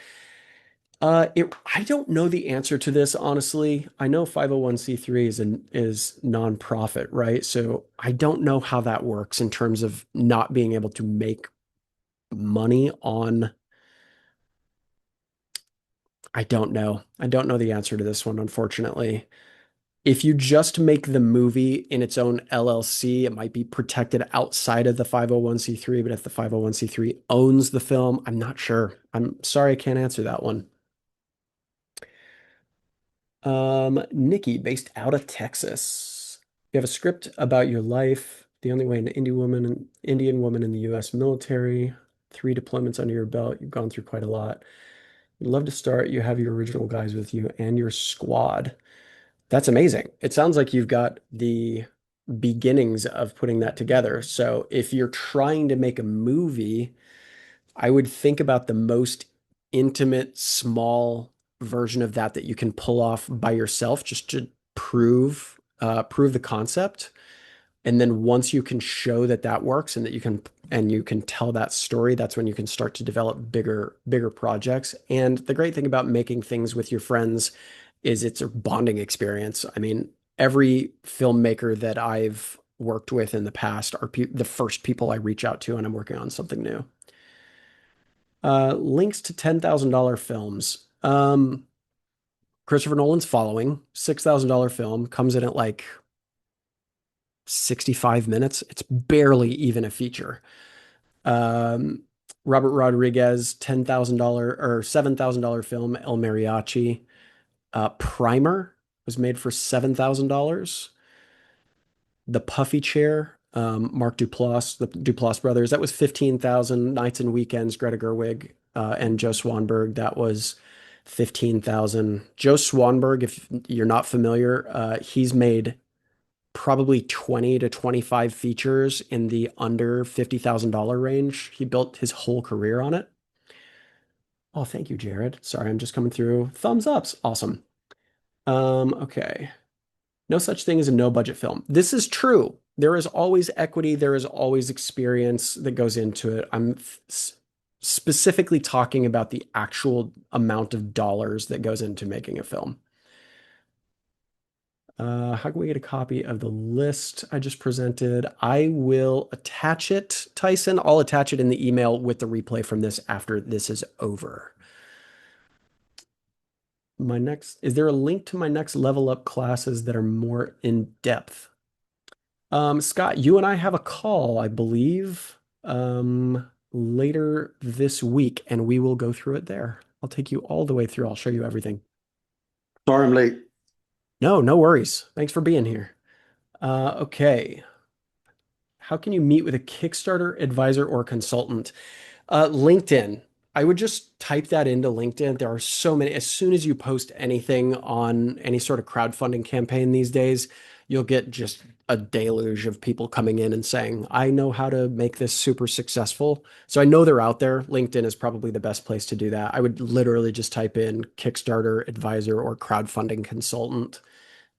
I don't know the answer to this, honestly. I know 501c3 is nonprofit, right? So I don't know how that works in terms of not being able to make money on. I don't know. I don't know the answer to this one, unfortunately. If you just make the movie in its own LLC, it might be protected outside of the 501c3, but if the 501c3 owns the film, I'm not sure. I'm sorry, I can't answer that one. Nikki, based out of Texas. You have a script about your life, the only way an Indian woman in the US military, three deployments under your belt. You've gone through quite a lot. You'd love to start. You have your original guys with you and your squad. That's amazing. It sounds like you've got the beginnings of putting that together. So if you're trying to make a movie, I would think about the most intimate, small version of that that you can pull off by yourself just to prove the concept. And then once you can show that that works and that you can tell that story, that's when you can start to develop bigger projects. And the great thing about making things with your friends is it's a bonding experience. I mean, every filmmaker that I've worked with in the past are pe the first people I reach out to when I'm working on something new. Links to $10,000 films. Christopher Nolan's Following, $6,000 film, comes in at like 65 minutes. It's barely even a feature. Um, Robert Rodriguez, $10,000 or $7,000 film, El Mariachi. Primer was made for $7,000. The Puffy Chair, Mark Duplass, the Duplass brothers, that was 15,000. Nights and Weekends, Greta Gerwig, and Joe Swanberg, that was 15,000. Joe Swanberg, if you're not familiar, he's made probably 20 to 25 features in the under $50,000 range. He built his whole career on it. Oh, thank you, Jared. Sorry, I'm just coming through. Thumbs ups. Awesome. Okay. No such thing as a no budget film. This is true. There is always equity, there is always experience that goes into it. I'm specifically talking about the actual amount of dollars that goes into making a film. How can we get a copy of the list I just presented? I will attach it, Tyson. I'll attach it in the email with the replay from this after this is over. Is there a link to my next level up classes that are more in depth? Scott, you and I have a call, I believe, later this week, and we will go through it there. I'll take you all the way through. I'll show you everything. Sorry I'm late. No, no worries. Thanks for being here. Okay. How can you meet with a Kickstarter advisor or consultant? LinkedIn. I would just type that into LinkedIn. There are so many. As soon as you post anything on any sort of crowdfunding campaign these days, you'll get just a deluge of people coming in and saying, I know how to make this super successful. So I know they're out there. LinkedIn is probably the best place to do that. I would literally just type in Kickstarter advisor or crowdfunding consultant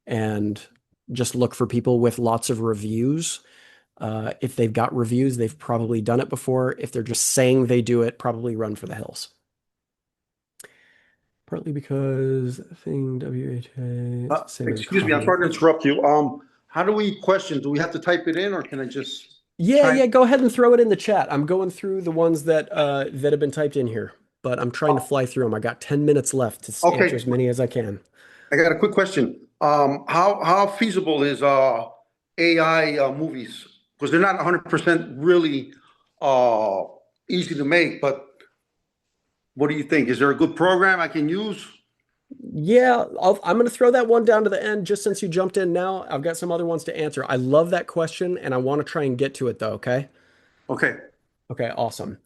and just look for people with lots of reviews If they've got reviews, they've probably done it before. If they're just saying they do it, probably run for the hills. Partly because thing WHA, it's the same as Excuse me, I'm comedy. sorry to interrupt you. How do we question? Do we have to type it in, or can I just Yeah, chime? yeah, go ahead and throw it in the chat. I'm going through the ones that have been typed in here, but I'm trying to Oh, fly through them. I got 10 minutes left to answer okay, as many as I can. I got a quick question. How feasible is AI movies? Because they're not 100% really uh easy to make. But what do you think? Is there a good program I can use? Yeah, I'm going to throw that one down to the end just since you jumped in now. I've got some other ones to answer. I love that question and I want to try and get to it though, okay? Okay. Okay, awesome.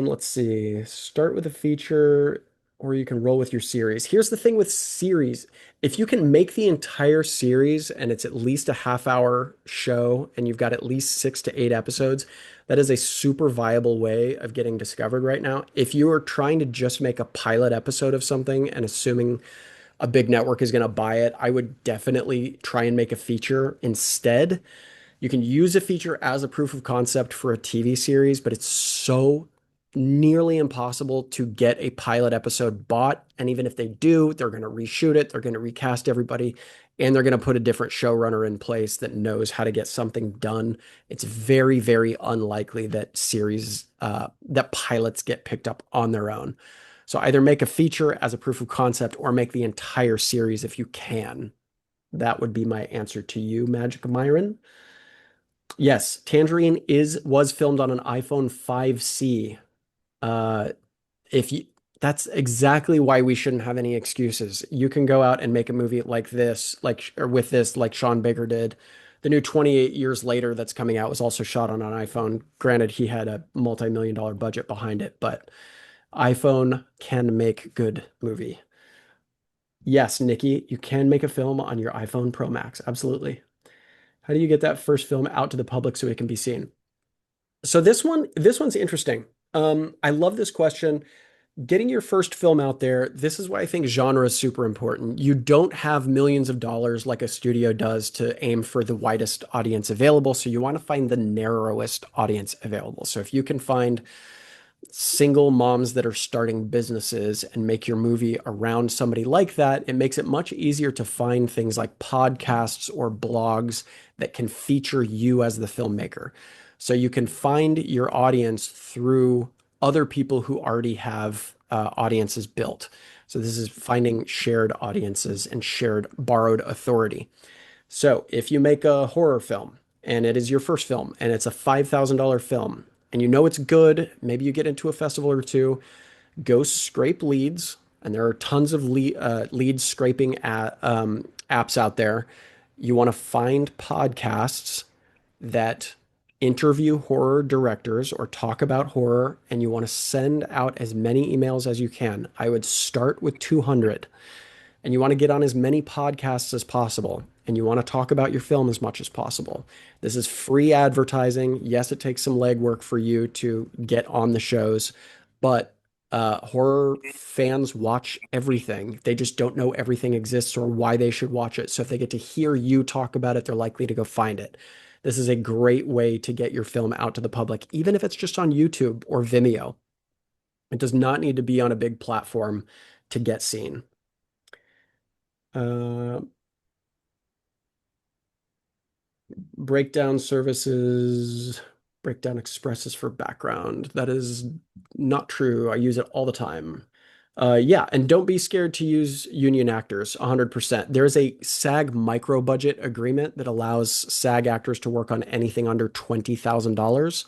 Let's see. Start with a feature, or you can roll with your series. Here's the thing with series. If you can make the entire series and it's at least a half-hour show and you've got at least 6 to 8 episodes, that is a super viable way of getting discovered right now. If you are trying to just make a pilot episode of something and assuming a big network is going to buy it, I would definitely try and make a feature instead. You can use a feature as a proof of concept for a TV series, but it's so nearly impossible to get a pilot episode bought. And even if they do, they're going to reshoot it, they're going to recast everybody, and they're going to put a different showrunner in place that knows how to get something done. It's very, very unlikely that that pilots get picked up on their own. So either make a feature as a proof of concept or make the entire series if you can. That would be my answer to you, Magic Myron. Yes, Tangerine is was filmed on an iPhone 5C. Uh, if you That's exactly why we shouldn't have any excuses. You can go out and make a movie like this, like or with this, like Sean Baker did. The new 28 Years Later that's coming out was also shot on an iPhone. Granted, he had a multi-million dollar budget behind it, but iPhone can make good movie. Yes, Nikki, you can make a film on your iPhone Pro Max. Absolutely. How do you get that first film out to the public so it can be seen? So this one's interesting. I love this question. Getting your first film out there, this is why I think genre is super important. You don't have millions of dollars like a studio does to aim for the widest audience available, so you want to find the narrowest audience available. So if you can find single moms that are starting businesses and make your movie around somebody like that, it makes it much easier to find things like podcasts or blogs that can feature you as the filmmaker. So you can find your audience through other people who already have audiences built. So this is finding shared audiences and shared borrowed authority. So if you make a horror film and it is your first film and it's a $5,000 film and you know it's good, maybe you get into a festival or two, go scrape leads. And there are tons of lead scraping apps out there. You want to find podcasts that interview horror directors or talk about horror, and you want to send out as many emails as you can. I would start with 200 and you want to get on as many podcasts as possible and you want to talk about your film as much as possible. This is free advertising. Yes, it takes some legwork for you to get on the shows, but horror fans watch everything. They just don't know everything exists or why they should watch it. So if they get to hear you talk about it, they're likely to go find it. This is a great way to get your film out to the public, even if it's just on YouTube or Vimeo. It does not need to be on a big platform to get seen. Uh, Breakdown services, breakdown expresses for background. That is not true. I use it all the time. Yeah, and don't be scared to use union actors 100%. There's a SAG micro budget agreement that allows SAG actors to work on anything under $20,000.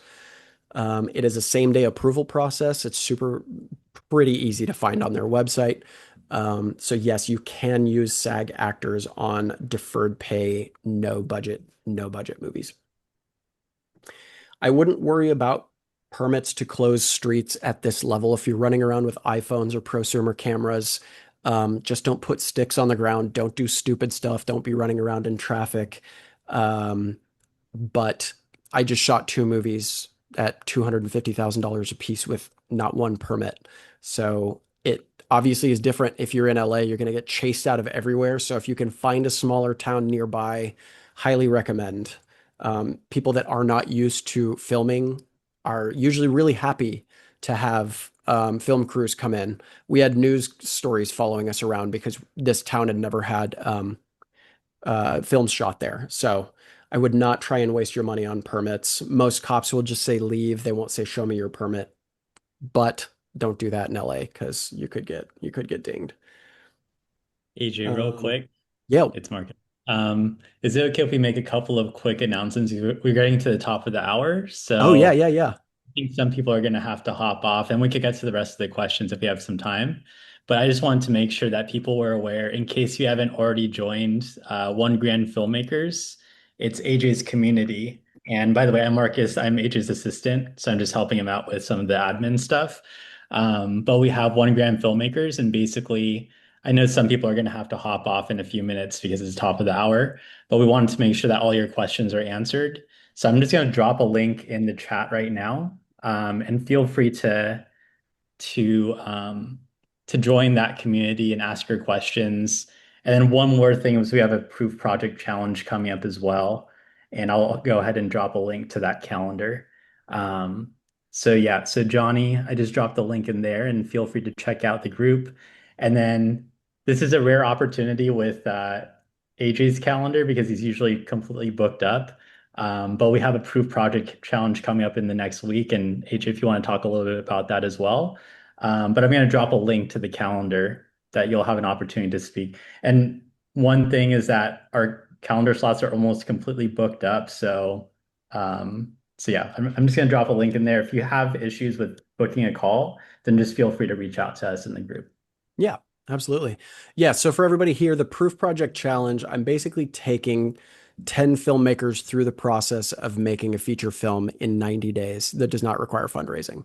It is a same day approval process. It's pretty easy to find on their website. So yes, you can use SAG actors on deferred pay, no budget movies. I wouldn't worry about permits to close streets at this level. If you're running around with iPhones or prosumer cameras, just don't put sticks on the ground. Don't do stupid stuff. Don't be running around in traffic. Um, but I just shot two movies at $250,000 a piece with not one permit. So it obviously is different. If you're in LA, you're going to get chased out of everywhere. So if you can find a smaller town nearby, highly recommend. People that are not used to filming are usually really happy to have film crews come in. We had news stories following us around because this town had never had films shot there. So I would not try and waste your money on permits. Most cops will just say leave. They won't say show me your permit. But don't do that in LA because you could get dinged. AJ, real Um, quick, yeah. it's Mark. Is it okay if we make a couple of quick announcements? We're getting to the top of the hour, Oh yeah, so yeah, yeah. I think some people are going to have to hop off, and we could get to the rest of the questions if we have some time. But I just wanted to make sure that people were aware, in case you haven't already joined One Grand Filmmakers, it's AJ's community. And by the way, I'm Marcus. I'm AJ's assistant, so I'm just helping him out with some of the admin stuff. But we have One Grand Filmmakers, and basically, I know some people are going to have to hop off in a few minutes because it's top of the hour, but we wanted to make sure that all your questions are answered. So I'm just going to drop a link in the chat right now, and feel free to um, to join that community and ask your questions. And then one more thing is we have a proof project challenge coming up as well, and I'll go ahead and drop a link to that calendar. Um, so yeah, so Johnny, I just dropped the link in there, and feel free to check out the group. And then this is a rare opportunity with AJ's calendar because he's usually completely booked up. But we have a proof project challenge coming up in the next week. And AJ, if you want to talk a little bit about that as well. But I'm going to drop a link to the calendar that you'll have an opportunity to speak. And one thing is that our calendar slots are almost completely booked up. So yeah, I'm just going to drop a link in there. If you have issues with booking a call, then just feel free to reach out to us in the group. Yeah, absolutely. Yeah, so for everybody here, the Proof Project Challenge, I'm basically taking 10 filmmakers through the process of making a feature film in 90 days that does not require fundraising.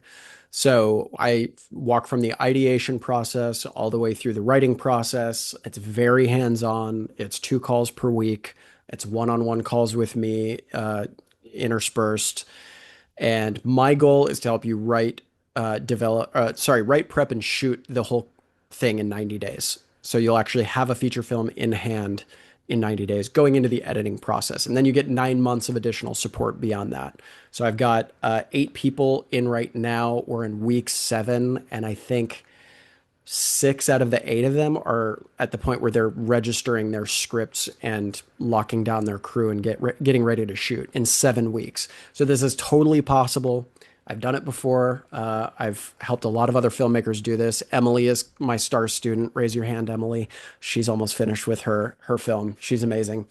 So I walk from the ideation process all the way through the writing process. It's very hands-on. It's 2 calls per week. It's one-on-one calls with me, interspersed. And my goal is to help you write, prep, and shoot the whole thing in 90 days. So you'll actually have a feature film in hand in 90 days going into the editing process. And then you get 9 months of additional support beyond that. So I've got 8 people in right now. We're in week 7. And I think 6 out of the 8 of them are at the point where they're registering their scripts and locking down their crew and getting ready to shoot in 7 weeks. So this is totally possible. I've done it before. I've helped a lot of other filmmakers do this. Emily is my star student. Raise your hand, Emily. She's almost finished with her film. She's amazing.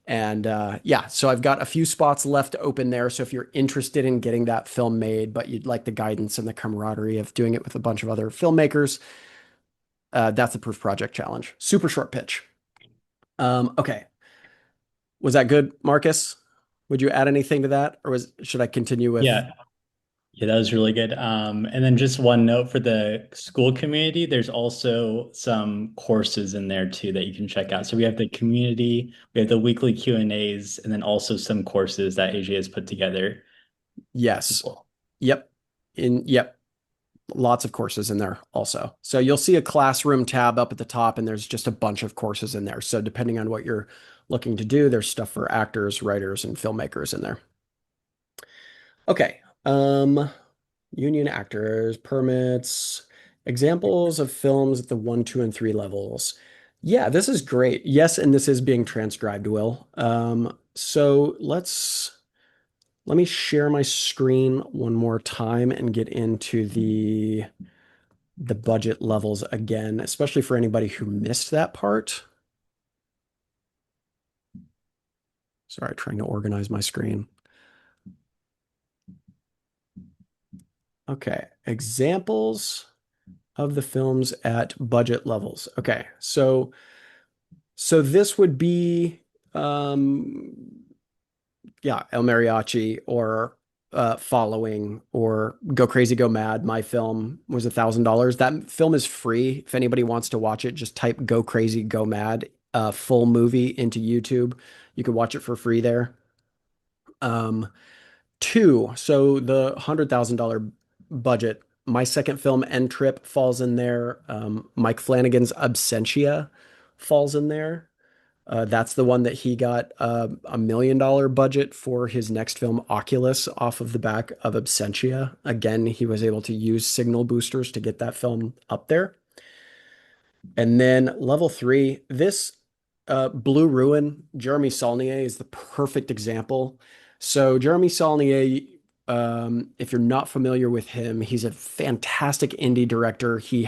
And yeah, so I've got a few spots left open there. So if you're interested in getting that film made, but you'd like the guidance and the camaraderie of doing it with a bunch of other filmmakers, that's the Proof Project Challenge. Super short pitch. Okay. Was that good, Marcus? Would you add anything to that, or should I continue with? Yeah, yeah, that was really good. And then just one note for the school community, there's also some courses in there too that you can check out. So we have the community, we have the weekly Q&As, and then also some courses that AJ has put together as Yes. well. Yep. Yep. Lots of courses in there also. So you'll see a classroom tab up at the top, and there's just a bunch of courses in there. So depending on what you're looking to do, there's stuff for actors, writers, and filmmakers in there. Okay. Union actors, permits, examples of films at the 1, 2, and 3 levels. Yeah, this is great. Yes, and this is being transcribed, Will. So let me share my screen one more time and get into the budget levels again, especially for anybody who missed that part. Sorry, trying to organize my screen. Okay, examples of the films at budget levels. Okay, so this would be yeah, El Mariachi or Following or Go Crazy Go Mad. My film was $1,000. That film is free. If anybody wants to watch it, just type Go Crazy Go Mad full movie into YouTube. You can watch it for free there. Um, Two, so the $100,000 budget. My second film, End Trip, falls in there. Mike Flanagan's Absentia falls in there. That's the one that he got $1 million budget for his next film, Oculus, off of the back of Absentia. Again, he was able to use signal boosters to get that film up there. And then level three, this Blue Ruin, Jeremy Saulnier is the perfect example. So Jeremy Saulnier, if you're not familiar with him, he's a fantastic indie director. He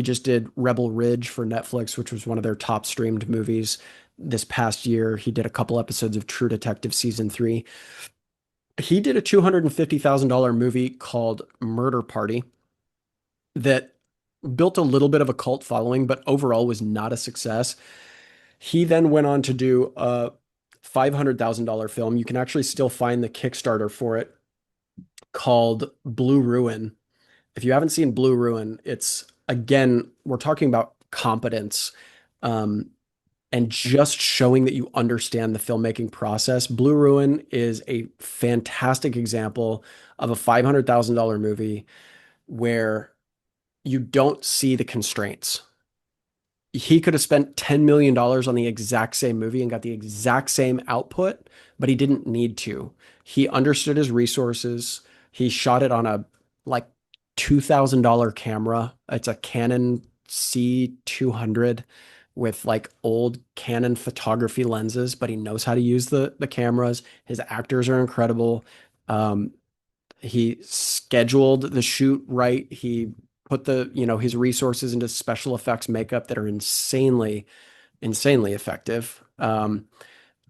just did Rebel Ridge for Netflix, which was one of their top streamed movies this past year. He did a couple episodes of True Detective season three. He did a $250,000 movie called Murder Party that built a little bit of a cult following, but overall was not a success. He then went on to do a $500,000 film. You can actually still find the Kickstarter for it called Blue Ruin. If you haven't seen Blue Ruin, it's again, we're talking about competence and just showing that you understand the filmmaking process. Blue Ruin is a fantastic example of a $500,000 movie where you don't see the constraints. He could have spent $10 million on the exact same movie and got the exact same output, but he didn't need to. He understood his resources. He shot it on a like $2,000 camera. It's a Canon C200 with like old Canon photography lenses, but he knows how to use the cameras. His actors are incredible. Um, he scheduled the shoot right. He put his resources into special effects makeup that are insanely effective. And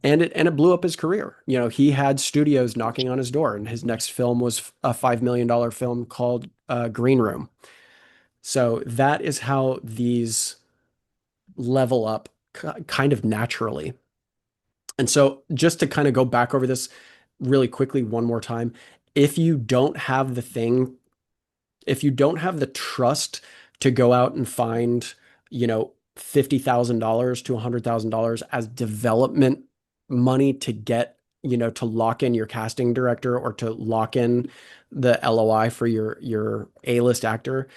it blew up his career. He had studios knocking on his door, and his next film was a $5 million film called Green Room. So that is how these level up kind of naturally. And so just to kind of go back over this really quickly one more time, if you don't have the thing, if you don't have the trust to go out and find, $50,000 to $100,000 as development money to get, to lock in your casting director or to lock in the LOI for your A-list actor,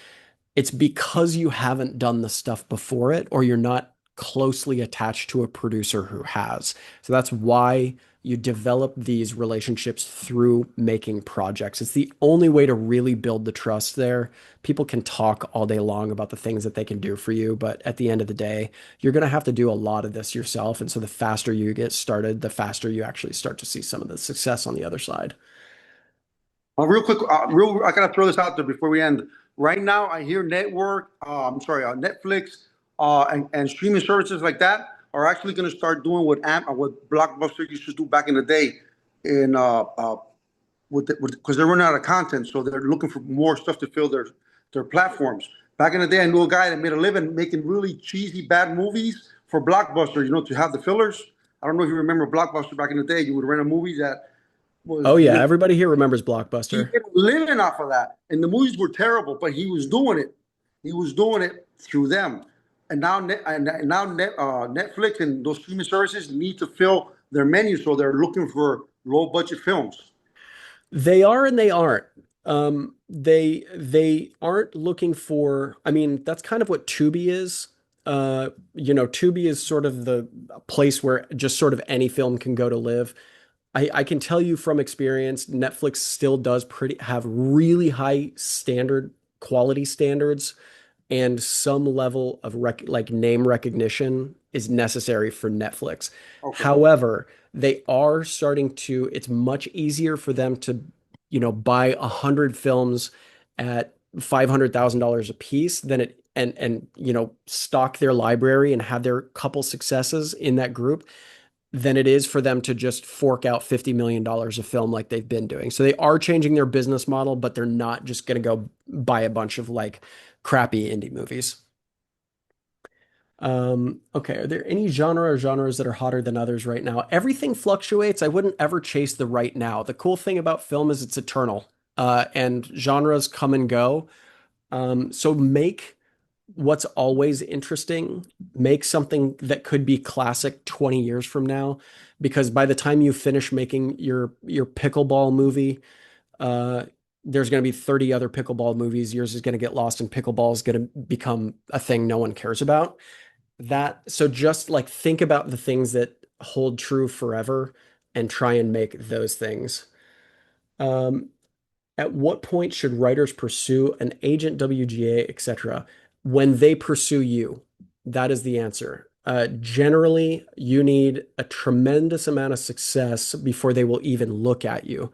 it's because you haven't done the stuff before it, or you're not closely attached to a producer who has. So that's why you develop these relationships through making projects. It's the only way to really build the trust there. People can talk all day long about the things that they can do for you, but at the end of the day, you're going to have to do a lot of this yourself. And so the faster you get started, the faster you actually start to see some of the success on the other side. Real quick, I gotta throw this out there before we end. Right now, I hear Netflix, and streaming services like that are actually going to start doing what Blockbuster used to do back in the day, in because they're running out of content, so they're looking for more stuff to fill their platforms. Back in the day, I knew a guy that made a living making really cheesy, bad movies for Blockbuster. To have the fillers. I don't know if you remember Blockbuster back in the day. You would rent a movie that Oh was yeah, everybody here remembers he Blockbuster. made a living off of that, and the movies were terrible, but he was doing it. He was doing it through them, and Netflix and those streaming services need to fill their menu, so they're looking for low budget films. They are and they aren't. They aren't looking for, I mean, that's kind of what Tubi is. Tubi is sort of the place where just sort of any film can go to live. I can tell you from experience, Netflix still does have really high quality standards, and some level of like name recognition is necessary for Netflix. Okay. However, they are starting to, it's much easier for them to, buy 100 films at $500,000 a piece than it and stock their library and have their couple successes in that group than it is for them to just fork out $50 million a film like they've been doing. So they are changing their business model, but they're not just going to go buy a bunch of like crappy indie movies. Okay, are there any genre or genres that are hotter than others right now? Everything fluctuates. I wouldn't ever chase the right now. The cool thing about film is it's eternal, and genres come and go. So make what's always interesting, make something that could be classic 20 years from now, because by the time you finish making your pickleball movie, uh, there's going to be 30 other pickleball movies. Yours is going to get lost, and pickleball is going to become a thing no one cares about. So just like think about the things that hold true forever and try and make those things. Um, at what point should writers pursue an agent, WGA, etc.? When they pursue you, that is the answer. Generally, you need a tremendous amount of success before they will even look at you.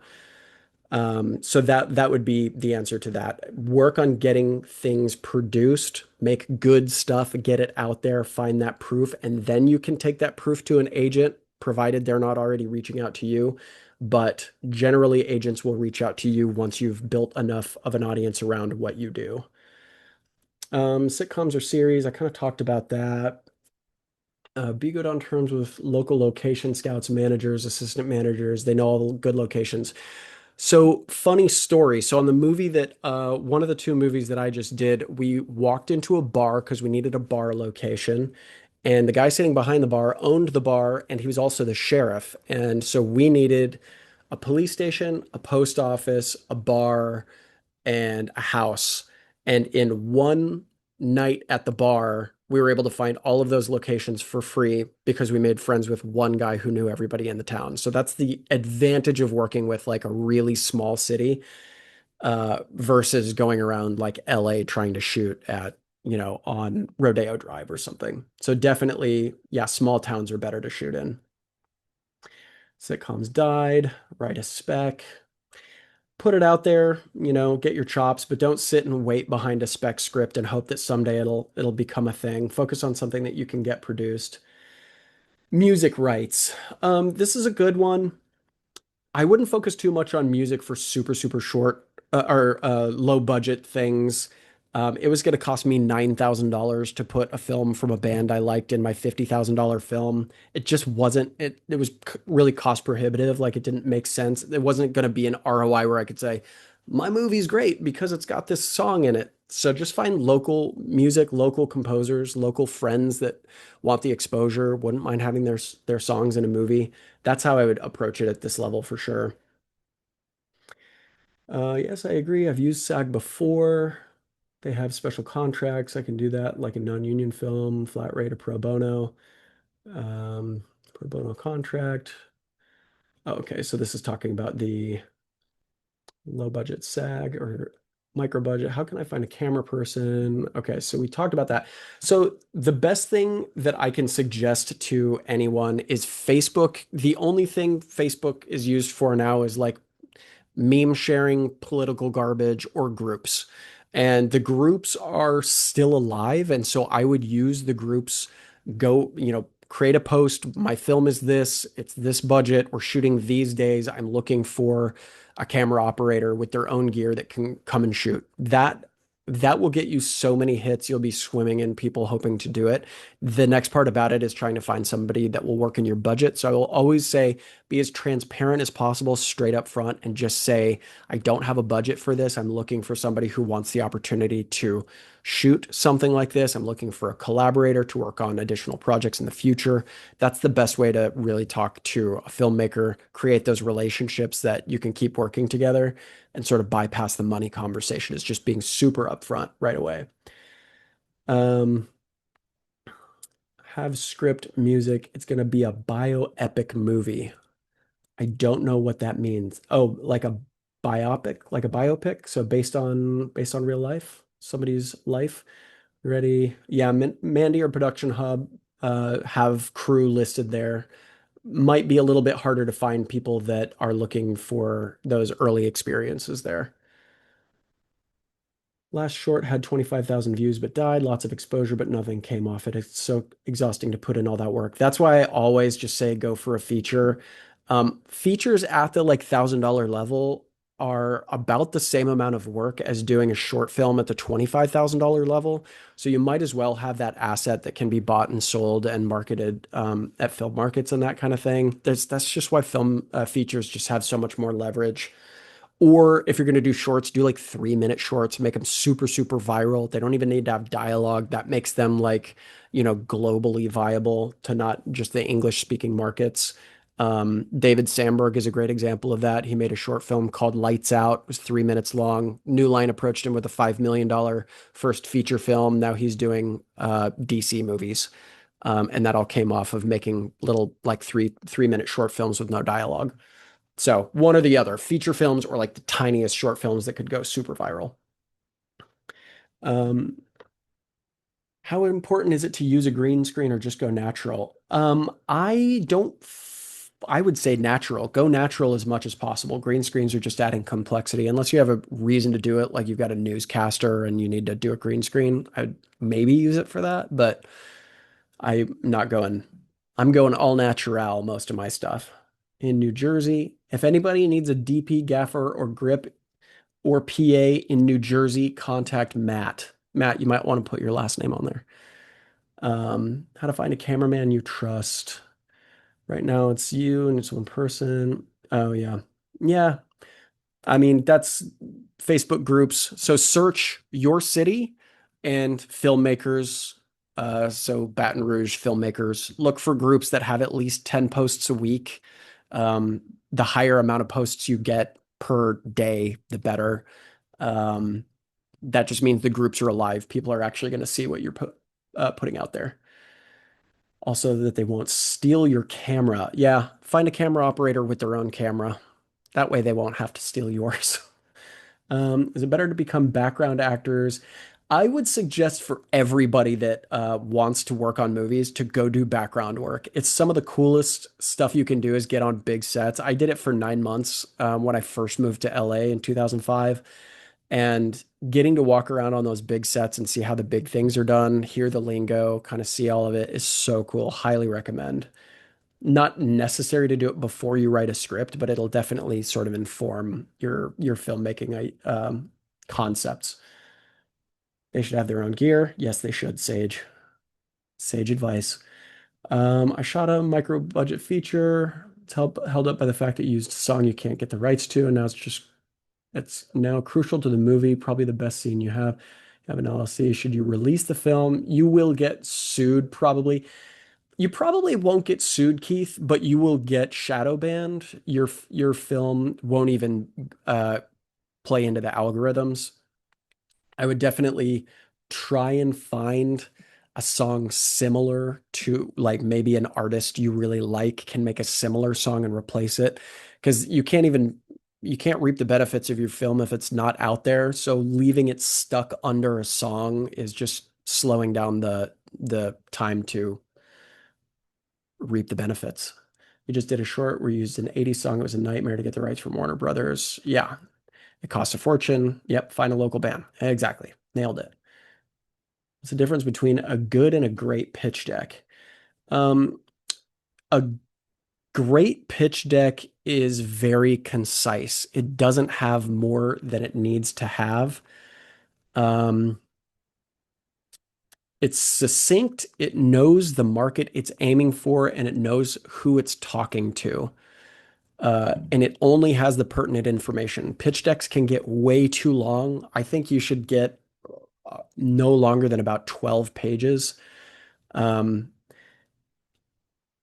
So that would be the answer to that. Work on getting things produced, make good stuff, get it out there, find that proof, and then you can take that proof to an agent, provided they're not already reaching out to you. But generally, agents will reach out to you once you've built enough of an audience around what you do. Sitcoms or series, I kind of talked about that. Be good on terms with local location scouts, managers, assistant managers. They know all the good locations. So funny story. So on the movie that one of the two movies that I just did, we walked into a bar because we needed a bar location. And the guy sitting behind the bar owned the bar and he was also the sheriff. And so we needed a police station, a post office, a bar, and a house. And in one night at the bar, we were able to find all of those locations for free because we made friends with one guy who knew everybody in the town. So that's the advantage of working with like a really small city versus going around like LA trying to shoot at, on Rodeo Drive or something. So definitely, yeah, small towns are better to shoot in. Sitcoms died, write a spec, put it out there, get your chops, but don't sit and wait behind a spec script and hope that someday it'll become a thing. Focus on something that you can get produced. Music rights. This is a good one. I wouldn't focus too much on music for super, super short or low budget things. It was going to cost me $9,000 to put a film from a band I liked in my $50,000 film. It just wasn't, it was really cost prohibitive. Like it didn't make sense. It wasn't going to be an ROI where I could say, my movie's great because it's got this song in it. So just find local music, local composers, local friends that want the exposure, wouldn't mind having their songs in a movie. That's how I would approach it at this level for sure. Yes, I agree. I've used SAG before. They have special contracts. I can do that like a non-union film, flat rate or pro bono. Pro bono contract. Oh, okay, so this is talking about the low budget SAG or micro budget. How can I find a camera person? Okay, so we talked about that. So the best thing that I can suggest to anyone is Facebook. The only thing Facebook is used for now is like meme sharing, political garbage, or groups. And the groups are still alive. And so I would use the groups, create a post. My film is this, it's this budget. We're shooting these days. I'm looking for a camera operator with their own gear that can come and shoot. That will get you so many hits. You'll be swimming in people hoping to do it. The next part about it is trying to find somebody that will work in your budget. So I will always say be as transparent as possible straight up front and just say, I don't have a budget for this. I'm looking for somebody who wants the opportunity to shoot something like this. I'm looking for a collaborator to work on additional projects in the future. That's the best way to really talk to a filmmaker, create those relationships that you can keep working together and sort of bypass the money conversation. Is just being super upfront right away. Um, have script music. It's going to be a bioepic movie. I don't know what that means. Oh, like a biopic, like a biopic. So based on real life, somebody's life. Ready? Yeah, Mandy or Production Hub have crew listed there. Might be a little bit harder to find people that are looking for those early experiences there. Last short had 25,000 views but died. Lots of exposure, but nothing came off it. It's so exhausting to put in all that work. That's why I always just say go for a feature. Features at the like $1,000 level are about the same amount of work as doing a short film at the $25,000 level. So you might as well have that asset that can be bought and sold and marketed at film markets and that kind of thing. That's just why film features just have so much more leverage. Or if you're going to do shorts, do like 3-minute shorts, make them super, super viral. They don't even need to have dialogue. That makes them like, globally viable to not just the English speaking markets. David Sandberg is a great example of that. He made a short film called Lights Out. It was 3 minutes long. New Line approached him with a $5 million first feature film. Now he's doing DC movies. And that all came off of making little like three-minute short films with no dialogue. So one or the other, feature films or like the tiniest short films that could go super viral. Um, how important is it to use a green screen or just go natural? I don't, I would say natural. Go natural as much as possible. Green screens are just adding complexity. Unless you have a reason to do it, like you've got a newscaster and you need to do a green screen, I'd maybe use it for that, but I'm not going, I'm going all natural most of my stuff. In New Jersey, if anybody needs a DP gaffer or grip or PA in New Jersey, contact Matt. Matt, you might want to put your last name on there. How to find a cameraman you trust. Right now it's you and it's one person. Oh yeah. Yeah. I mean, that's Facebook groups. So search your city and filmmakers. So Baton Rouge filmmakers. Look for groups that have at least 10 posts a week. The higher amount of posts you get per day, the better. Um, that just means the groups are alive. People are actually going to see what you're putting out there. Also, that they won't steal your camera. Yeah, find a camera operator with their own camera. That way they won't have to steal yours. Is it better to become background actors? I would suggest for everybody that wants to work on movies to go do background work. It's some of the coolest stuff you can do is get on big sets. I did it for 9 months when I first moved to LA in 2005. And getting to walk around on those big sets and see how the big things are done, hear the lingo, kind of see all of it is so cool. Highly recommend. Not necessary to do it before you write a script, but it'll definitely sort of inform your filmmaking concepts. They should have their own gear. Yes, they should, Sage. Sage advice. I shot a micro budget feature. It's held up by the fact that you used a song you can't get the rights to, and now it's now crucial to the movie, probably the best scene you have. You have an LLC. Should you release the film? You will get sued probably. You probably won't get sued, Keith, but you will get shadow banned. Your film won't even play into the algorithms. I would definitely try and find a song similar to like maybe an artist you really like can make a similar song and replace it because you can't reap the benefits of your film if it's not out there. So leaving it stuck under a song is just slowing down the time to reap the benefits. You just did a short where you used an 80s song. It was a nightmare to get the rights from Warner Brothers. Yeah, it costs a fortune. Yep, find a local band. Exactly. Nailed it. What's the difference between a good and a great pitch deck? Um, a great pitch deck is very concise. It doesn't have more than it needs to have. Um, it's succinct, it knows the market it's aiming for, and it knows who it's talking to. And it only has the pertinent information. Pitch decks can get way too long. I think you should get no longer than about 12 pages. Um,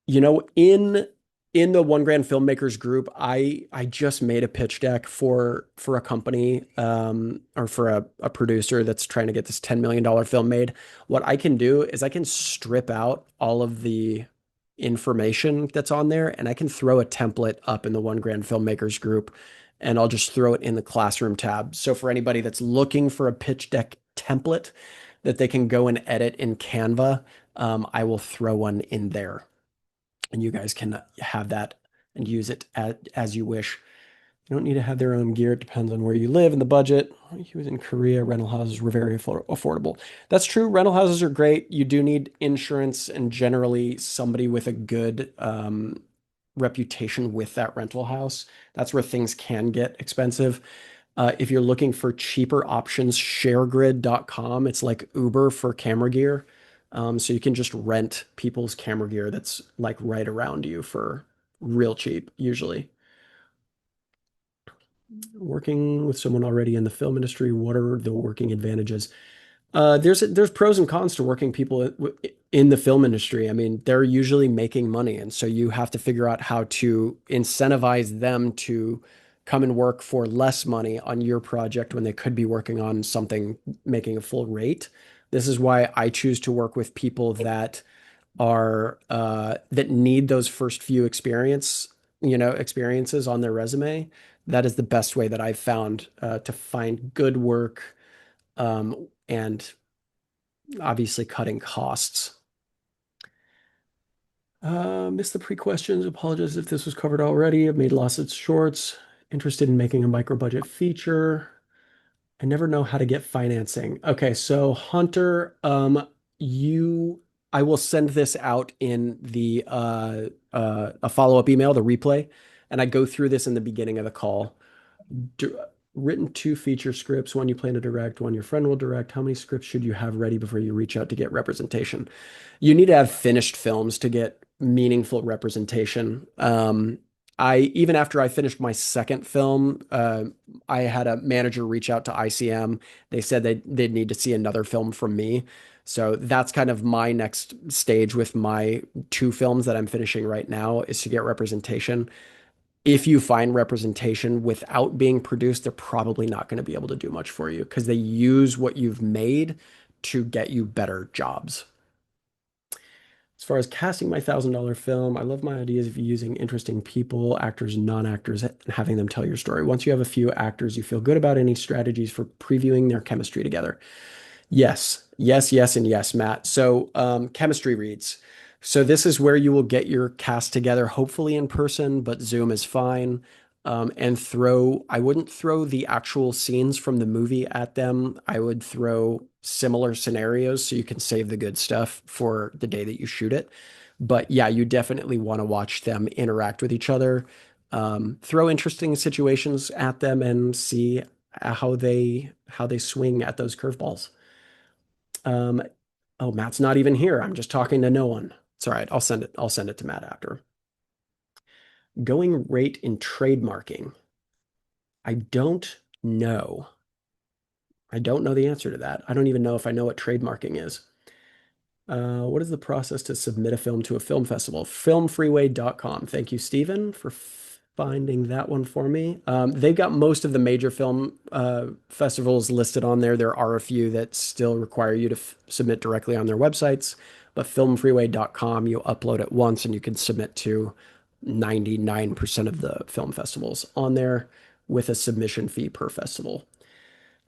you know, in the One Grand Filmmakers group, I just made a pitch deck for a company or for a producer that's trying to get this $10 million film made. What I can do is I can strip out all of the information that's on there and I can throw a template up in the One Grand Filmmakers group and I'll just throw it in the classroom tab. So for anybody that's looking for a pitch deck template that they can go and edit in Canva, I will throw one in there and you guys can have that and use it as you wish. You don't need to have their own gear. It depends on where you live and the budget. He was in Korea. Rental houses were very affordable. That's true. Rental houses are great. You do need insurance and generally somebody with a good reputation with that rental house. That's where things can get expensive. If you're looking for cheaper options, sharegrid.com. It's like Uber for camera gear. So you can just rent people's camera gear that's like right around you for real cheap, usually. Working with someone already in the film industry, what are the working advantages? There's pros and cons to working people in the film industry. I mean, they're usually making money, and so you have to figure out how to incentivize them to come and work for less money on your project when they could be working on something making a full rate. This is why I choose to work with people that are that need those first few experiences on their resume. That is the best way that I've found to find good work, and obviously cutting costs. Missed the pre-questions. Apologize if this was covered already. I've made lots of shorts. Interested in making a micro budget feature. I never know how to get financing. Okay, so Hunter, you, I will send this out in the a follow-up email, the replay, and I go through this in the beginning of the call. D Written two feature scripts, one you plan to direct, one your friend will direct. How many scripts should you have ready before you reach out to get representation? You need to have finished films to get meaningful representation. I even after I finished my second film, I had a manager reach out to ICM. They said they'd need to see another film from me. So that's kind of my next stage with my two films that I'm finishing right now is to get representation. If you find representation without being produced, they're probably not going to be able to do much for you because they use what you've made to get you better jobs. As far as casting my $1,000 film, I love my ideas of using interesting people, actors, non-actors, and having them tell your story. Once you have a few actors, you feel good about any strategies for previewing their chemistry together. Yes, yes, yes, and yes, Matt. So, chemistry reads. So this is where you will get your cast together, hopefully in person, but Zoom is fine. And I wouldn't throw the actual scenes from the movie at them. I would throw similar scenarios so you can save the good stuff for the day that you shoot it. But yeah, you definitely want to watch them interact with each other. Throw interesting situations at them and see how they swing at those curveballs. Um, oh, Matt's not even here. I'm just talking to no one. It's all right. I'll send it. I'll send it to Matt after. Going rate in trademarking. I don't know. I don't know the answer to that. I don't even know if I know what trademarking is. What is the process to submit a film to a film festival? Filmfreeway.com. Thank you, Stephen, for finding that one for me. They've got most of the major film festivals listed on there. There are a few that still require you to submit directly on their websites, but filmfreeway.com, you upload it once and you can submit to 99% of the film festivals on there with a submission fee per festival.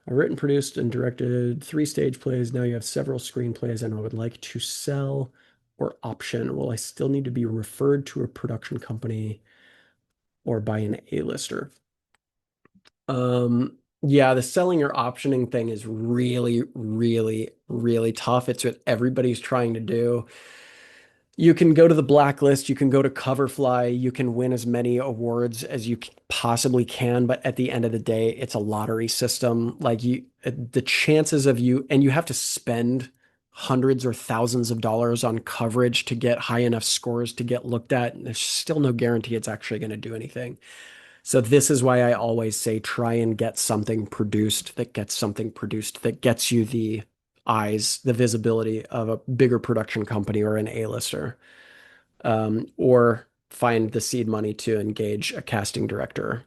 I've written, produced, and directed 3 stage plays. Now you have several screenplays, and I would like to sell or option. Will I still need to be referred to a production company or by an A-lister? Yeah, the selling or optioning thing is really, really, really tough. It's what everybody's trying to do. You can go to the blacklist, you can go to Coverfly, you can win as many awards as you possibly can, but at the end of the day, it's a lottery system. The chances of you, and you have to spend hundreds or thousands of dollars on coverage to get high enough scores to get looked at. And there's still no guarantee it's actually going to do anything. So this is why I always say try and get something produced that gets something produced that gets you the eyes, the visibility of a bigger production company or an A-lister, or find the seed money to engage a casting director.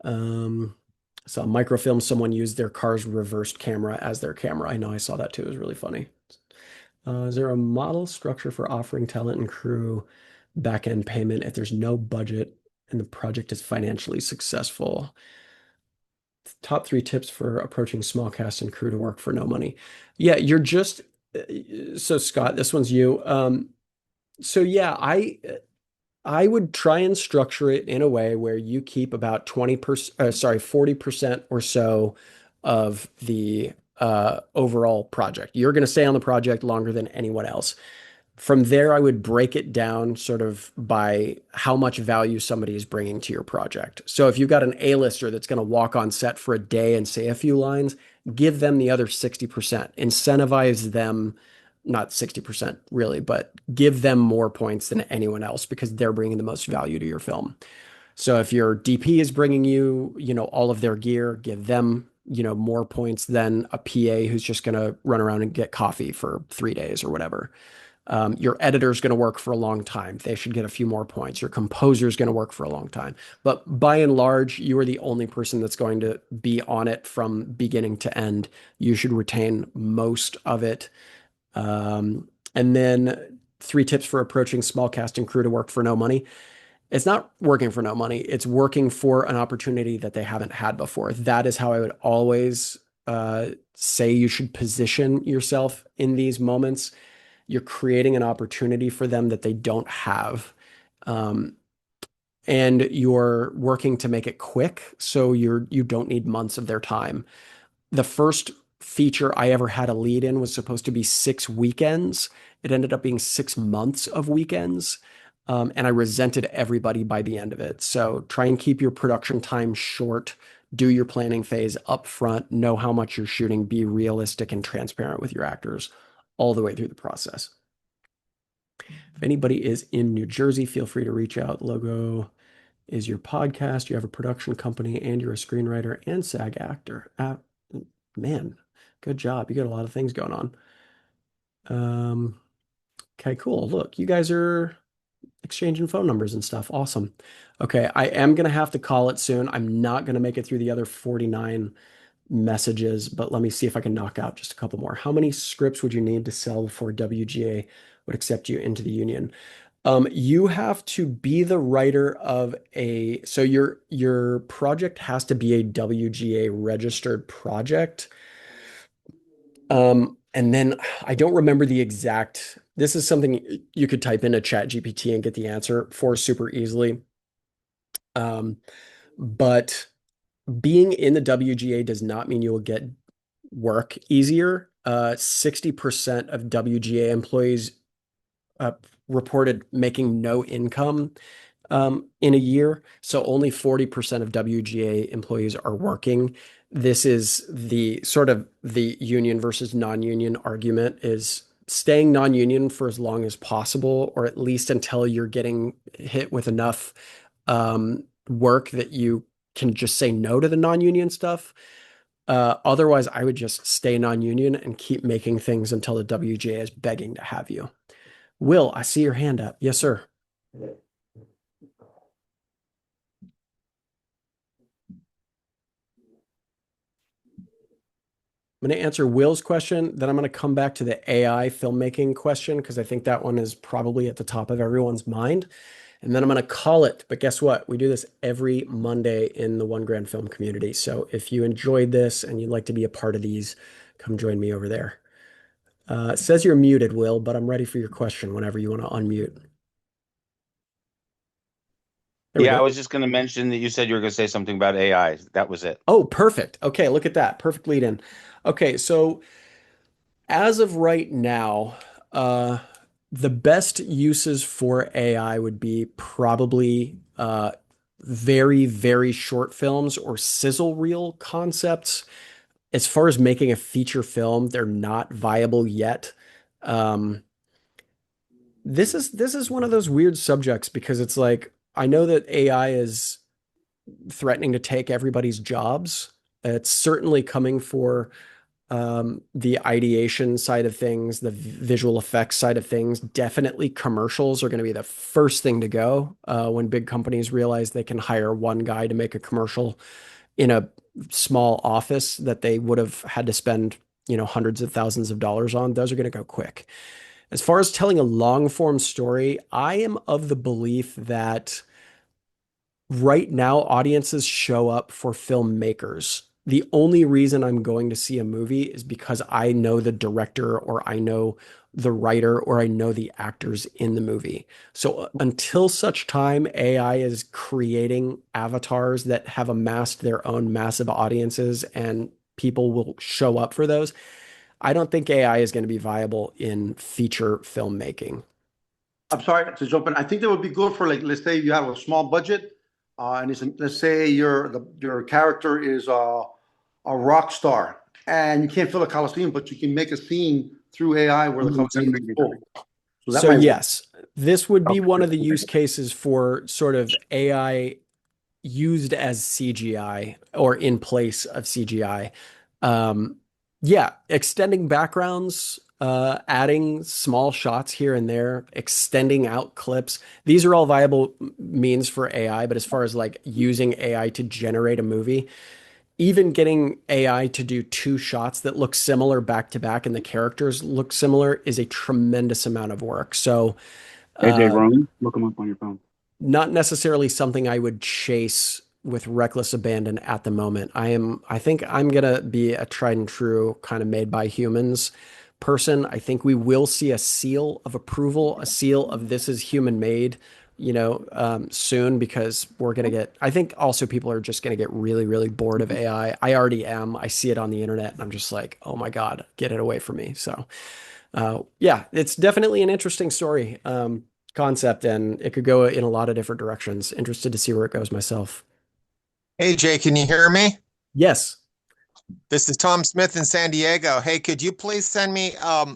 So a microfilm, someone used their car's reversed camera as their camera. I know I saw that too. It was really funny. Is there a model structure for offering talent and crew back-end payment if there's no budget and the project is financially successful? Top 3 tips for approaching small cast and crew to work for no money. Yeah, so Scott, this one's you. So yeah, I would try and structure it in a way where you keep about 20%, 40% or so of the overall project. You're going to stay on the project longer than anyone else. From there, I would break it down sort of by how much value somebody is bringing to your project. So if you've got an A-lister that's going to walk on set for a day and say a few lines, give them the other 60%. Incentivize them, not 60% really, but give them more points than anyone else because they're bringing the most value to your film. So if your DP is bringing you, all of their gear, give them, more points than a PA who's just going to run around and get coffee for 3 days or whatever. Your editor is going to work for a long time. They should get a few more points. Your composer is going to work for a long time. But by and large, you are the only person that's going to be on it from beginning to end. You should retain most of it. And then 3 tips for approaching small cast and crew to work for no money. It's not working for no money. It's working for an opportunity that they haven't had before. That is how I would always say you should position yourself in these moments. You're creating an opportunity for them that they don't have. Um, and you're working to make it quick, so you don't need months of their time. The first feature I ever had a lead in was supposed to be 6 weekends. It ended up being 6 months of weekends. And I resented everybody by the end of it. So try and keep your production time short. Do your planning phase up front. Know how much you're shooting. Be realistic and transparent with your actors all the way through the process. If anybody is in New Jersey, feel free to reach out. Logo is your podcast. You have a production company and you're a screenwriter and SAG actor. Man, good job. You got a lot of things going on. Okay, cool. Look, you guys are exchanging phone numbers and stuff. Awesome. Okay, I am going to have to call it soon. I'm not going to make it through the other 49 messages, but let me see if I can knock out just a couple more. How many scripts would you need to sell before WGA would accept you into the union? You have to be the writer of so your project has to be a WGA registered project. And then I don't remember the exact, this is something you could type into ChatGPT and get the answer for super easily. But being in the WGA does not mean you will get work easier. 60% of WGA employees reported making no income in a year. So only 40% of WGA employees are working. This is the sort of the union versus non-union argument is staying non-union for as long as possible, or at least until you're getting hit with enough work that you can just say no to the non-union stuff. Otherwise, I would just stay non-union and keep making things until the WGA is begging to have you. Will, I see your hand up. Yes, sir. I'm going to answer Will's question, then I'm going to come back to the AI filmmaking question because I think that one is probably at the top of everyone's mind. And then I'm going to call it. But guess what? We do this every Monday in the One Grand Film community. So if you enjoyed this and you'd like to be a part of these, come join me over there. It says you're muted, Will, but I'm ready for your question whenever you want to unmute. There we Yeah, I go. was just going to mention that you said you were going to say something about AI. That was it. Oh, perfect. Okay, look at that. Perfect lead in. Okay, so as of right now, uh, the best uses for AI would be probably very, very short films or sizzle reel concepts. As far as making a feature film, they're not viable yet. Um, this is one of those weird subjects because it's like I know that AI is threatening to take everybody's jobs. It's certainly coming for the ideation side of things, the visual effects side of things. Definitely commercials are going to be the first thing to go when big companies realize they can hire one guy to make a commercial in a small office that they would have had to spend, hundreds of thousands of dollars on. Those are going to go quick. As far as telling a long form story, I am of the belief that right now audiences show up for filmmakers. The only reason I'm going to see a movie is because I know the director or I know the writer or I know the actors in the movie. So until such time AI is creating avatars that have amassed their own massive audiences and people will show up for those, I don't think AI is going to be viable in feature filmmaking. I'm sorry to jump in. I think that would be good for, like, let's say you have a small budget, and let's say your character is a rock star, and you can't fill a coliseum, but you can make a scene through AI where the coliseum is full. So that So might work. yes, this would be one of the use cases for sort of AI used as CGI or in place of CGI. Um, yeah, extending backgrounds, adding small shots here and there, extending out clips. These are all viable means for AI, but as far as like using AI to generate a movie, even getting AI to do two shots that look similar back to back and the characters look similar is a tremendous amount of work. So, AJ uh, Roman, look him up on your phone. not necessarily something I would chase with reckless abandon at the moment. I think I'm gonna be a tried and true kind of made by humans person. I think we will see a seal of approval, a seal of this is human made, soon, because I think also people are just gonna get really, really bored of AI. I already am. I see it on the internet and I'm just like, oh my God, get it away from me. So, yeah, it's definitely an interesting story. Concept, and it could go in a lot of different directions. Interested to see where it goes myself. Hey Jay, can you hear me? Yes. This is Tom Smith in San Diego. Hey, could you please send me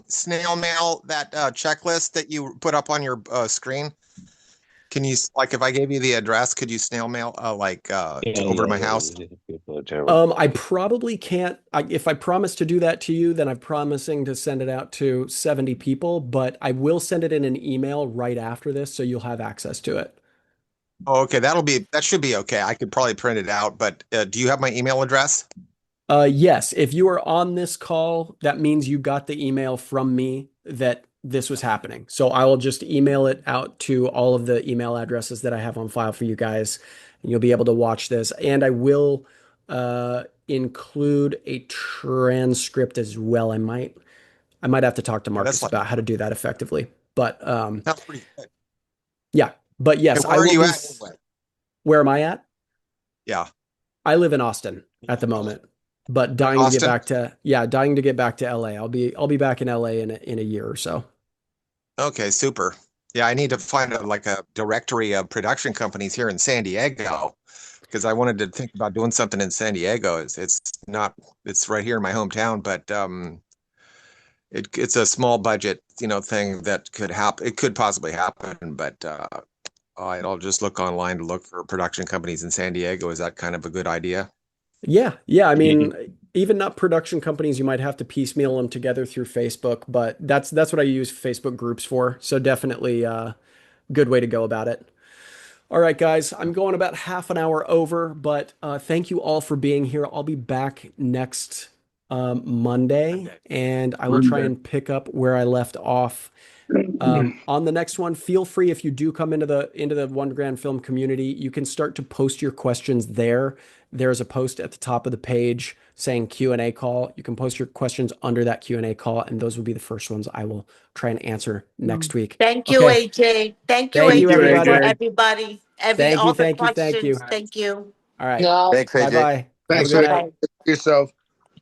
snail mail that checklist that you put up on your screen? Can you, like, if I gave you the address, could you snail mail over to my house? I probably can't. If I promise to do that to you, then I'm promising to send it out to 70 people, but I will send it in an email right after this, so you'll have access to it. Oh, okay, that should be okay. I could probably print it out, but do you have my email address? Yes, if you are on this call, that means you got the email from me that this was happening. So I will just email it out to all of the email addresses that I have on file for you guys, and you'll be able to watch this. And I will include a transcript as well. I might have to talk to Oh, Marcus about how to do that effectively. But that's pretty good. yeah, but yes, And where I are will you be. at anyway? Where am I at? Yeah, I live in Austin at the moment, but dying to get Austin. back to LA. I'll be back in LA in a year or so. Okay, super. Yeah, I need to find a directory of production companies here in San Diego because I wanted to think about doing something in San Diego. It's right here in my hometown, but it's a small budget, thing that could happen. It could possibly happen, but I'll just look online to look for production companies in San Diego. Is that kind of a good idea? Yeah, yeah. I mean, even not production companies, you might have to piecemeal them together through Facebook, but that's what I use Facebook groups for. So definitely good way to go about it. All right, guys, I'm going about half an hour over, but thank you all for being here. I'll be back next Monday, and I will try and pick up where I left off. On the next one, feel free, if you do come into the One Grand Film community, you can start to post your questions there. There's a post at the top of the page saying Q&A call. You can post your questions under that Q&A call, and those will be the first ones I will try and answer next week. Thank you, Okay. AJ. Thank you, Thank you, AJ, for everybody. everybody, Thank you, all the thank you, thank questions. you. Thank you. All right. No. Thanks, AJ. Bye-bye. Have a Thanks, good AJ. night. Yourself.